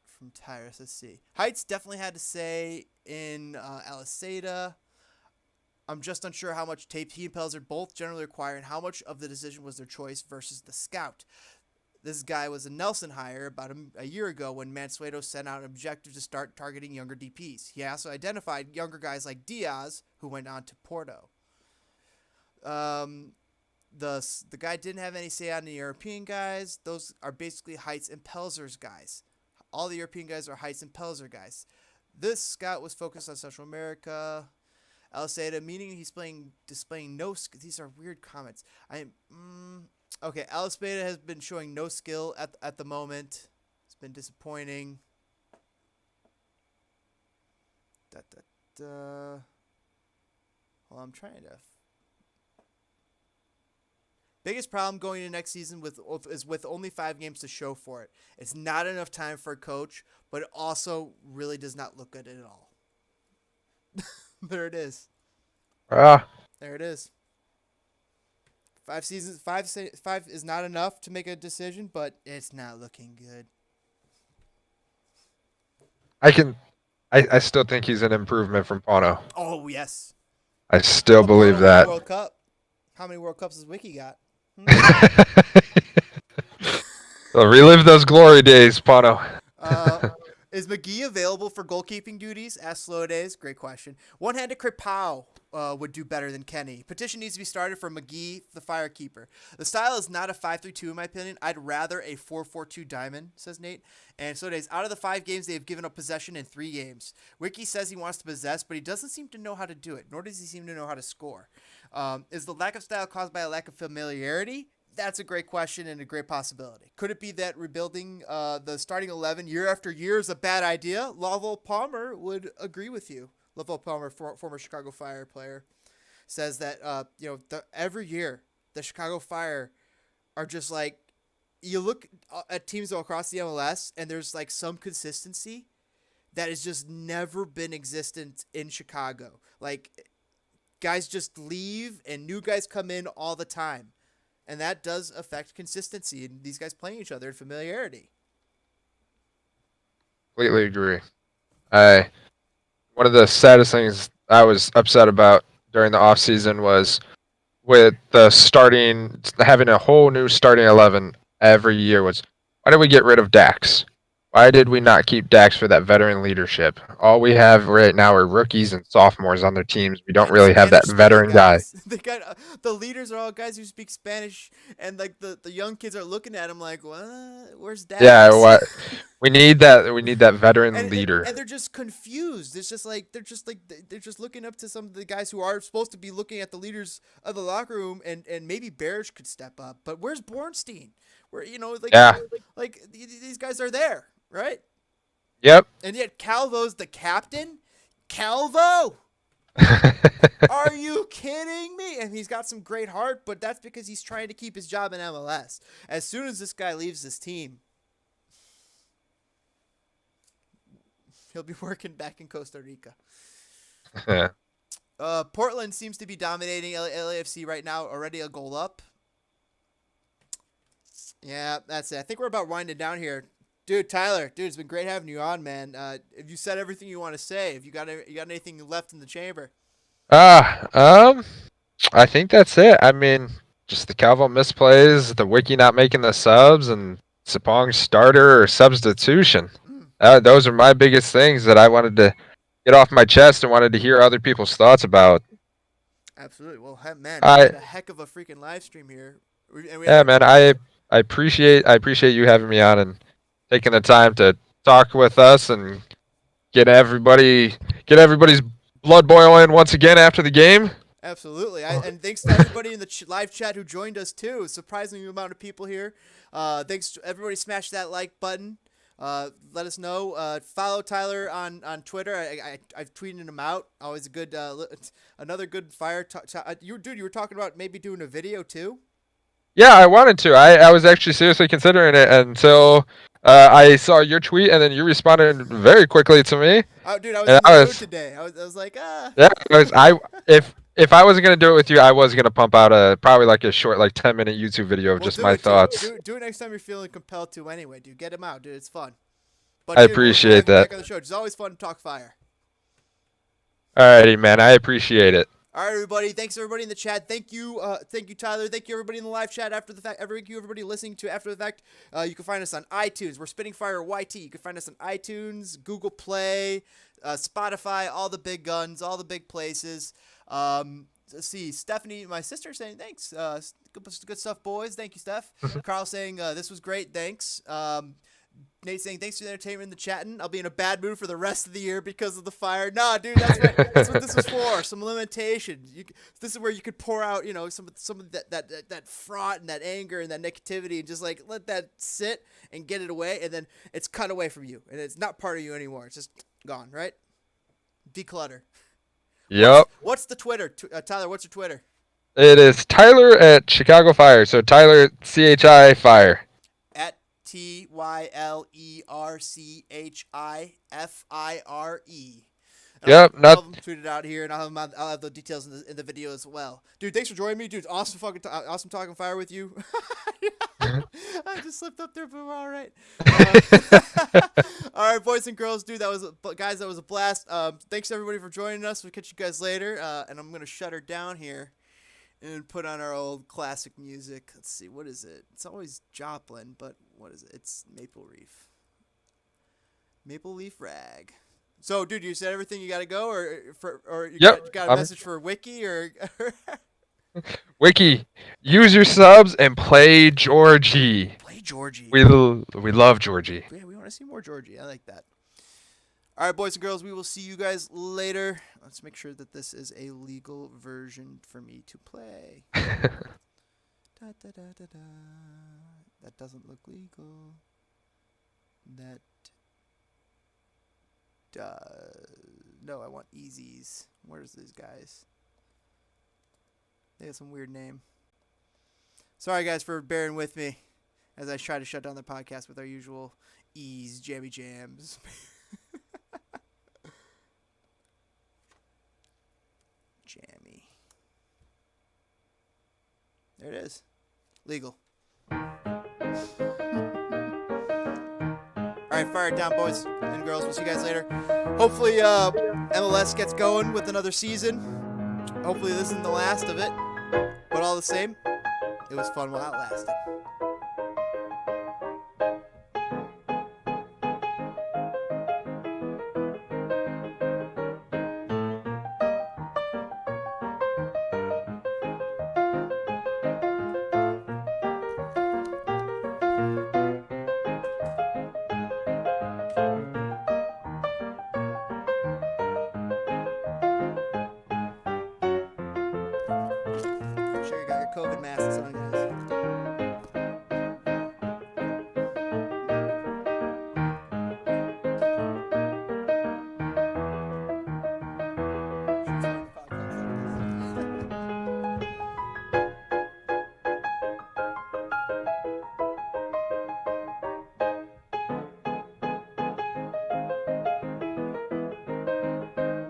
from Tyrus. Let's see. Heights definitely had to say in Aliseda. I'm just unsure how much tape he and Pelzer both generally require and how much of the decision was their choice versus the scout. This guy was a Nelson hire about a year ago when Mansueto sent out an objective to start targeting younger DPs. He also identified younger guys like Diaz, who went on to Porto. The guy didn't have any say on the European guys. Those are basically Heights and Pelzer's guys. All the European guys are Heights and Pelzer guys. This scout was focused on Central America. Alceda, meaning he's displaying no. These are weird comments. Okay, Alceda has been showing no skill at the moment. It's been disappointing. Well, I'm trying to. Biggest problem going into next season is with only 5 games to show for it. It's not enough time for a coach, but it also really does not look good at all. There it is. There it is. 5 seasons. Five is not enough to make a decision, but it's not looking good. I still think he's an improvement from Pono. Oh yes. I still believe that. World Cup. How many World Cups has Wicky got? Well, relive those glory days, Pono. Is McGee available for goalkeeping duties? Ask Slow Days. Great question. One-handed Kripow would do better than Kenny. Petition needs to be started for McGee, the firekeeper. The style is not a 5-3-2 in my opinion. I'd rather a 4-4-2 diamond, says Nate. And Slow Days, out of the 5 games, they have given up possession in 3 games. Wicky says he wants to possess, but he doesn't seem to know how to do it, nor does he seem to know how to score. Is the lack of style caused by a lack of familiarity? That's a great question and a great possibility. Could it be that rebuilding the starting 11 year after year is a bad idea? Lovell Palmer would agree with you. Lovell Palmer, former Chicago Fire player, says that every year the Chicago Fire are just like, you look at teams across the MLS and there's like some consistency that has just never been existent in Chicago. Like, guys just leave and new guys come in all the time. And that does affect consistency and these guys playing each other and familiarity. Completely agree. One of the saddest things I was upset about during the offseason was with having a whole new starting 11 every year was, why did we get rid of Dax? Why did we not keep Dax for that veteran leadership? All we have right now are rookies and sophomores on their teams. We don't really have that veteran guy. They got the leaders are all guys who speak Spanish, and like the young kids are looking at him like, "What? Where's Dax?" Yeah, what? We need that. We need that veteran leader. And they're just confused. It's just like they're just looking up to some of the guys who are supposed to be looking at the leaders of the locker room, and maybe Barish could step up. But where's Bornstein? Where like these guys are there. Right? Yep. And yet Calvo's the captain? Calvo? Are you kidding me? And he's got some great heart, but that's because he's trying to keep his job in MLS. As soon as this guy leaves this team, he'll be working back in Costa Rica. Portland seems to be dominating LAFC right now, already a goal up. Yeah, that's it. I think we're about winding down here. Dude, Tyler, it's been great having you on, man. Have you said everything you want to say? Have you got anything left in the chamber? I think that's it. I mean, just the Calvo misplays, the Wicky not making the subs, and Sapong starter or substitution. Those are my biggest things that I wanted to get off my chest and wanted to hear other people's thoughts about. Absolutely. Well, man, we had a heck of a freaking live stream here. Man, I appreciate you having me on and taking the time to talk with us and get everybody's blood boiling once again after the game. Absolutely. And thanks to everybody in the live chat who joined us too. Surprising amount of people here. Thanks to everybody. Smash that like button. Let us know. Follow Tyler on Twitter. I've tweeted him out. Always a good, another good fire. You were talking about maybe doing a video too. Yeah, I wanted to. I was actually seriously considering it until I saw your tweet, and then you responded very quickly to me. Oh, dude, I was in the mood today. I was like, ah. Yeah, if I wasn't gonna do it with you, I was gonna pump out probably like a short, like 10-minute YouTube video of just my thoughts. Do it next time you're feeling compelled to. Anyway, dude, get him out, dude. It's fun. But I appreciate that. Back on the show. It's always fun to talk fire. Alrighty, man. I appreciate it. All right, everybody. Thanks everybody in the chat. Thank you, Tyler. Thank you everybody in the live chat after the fact. Thank you everybody listening to after the fact. You can find us on iTunes. We're Spitting Fire YT. You can find us on iTunes, Google Play, Spotify, all the big guns, all the big places. Let's see, Stephanie, my sister, saying thanks. Good stuff, boys. Thank you, Steph. Carl saying this was great. Thanks. Nate saying thanks for the entertainment and the chatting. I'll be in a bad mood for the rest of the year because of the fire. Nah, dude, that's what this was for. Some limitation. This is where you could pour out, some of that fraud and that anger and that negativity, and just like let that sit and get it away, and then it's cut away from you, and it's not part of you anymore. It's just gone, right? Declutter. Yep. What's the Twitter? Tyler, what's your Twitter? It is Tyler at Chicago Fire. So Tyler, CHI Fire. At TYLERCHIFIRE. Yep. I'll have them tweeted out here, and I'll have the details in the video as well. Dude, thanks for joining me. Dude, awesome talking fire with you. I just slipped up there, but we're all right. All right, boys and girls, dude, that was a blast. Thanks everybody for joining us. We'll catch you guys later. And I'm gonna shut her down here and put on our old classic music. Let's see, what is it? It's always Joplin, but what is it? It's Maple Leaf Rag. So, dude, you said everything you got to go, or you got a message for Wicky, or Wicky, use your subs and play Georgie. Play Georgie. We love Georgie. Yeah, we want to see more Georgie. I like that. All right, boys and girls, we will see you guys later. Let's make sure that this is a legal version for me to play. That doesn't look legal. That no, I want Easies. Where's these guys? They have some weird name. Sorry, guys, for bearing with me as I try to shut down the podcast with our usual ease, jammy jams. Jammy. There it is. Legal. All right, fire it down, boys and girls. We'll see you guys later. Hopefully, MLS gets going with another season. Hopefully, this isn't the last of it. But all the same, it was fun while it lasted.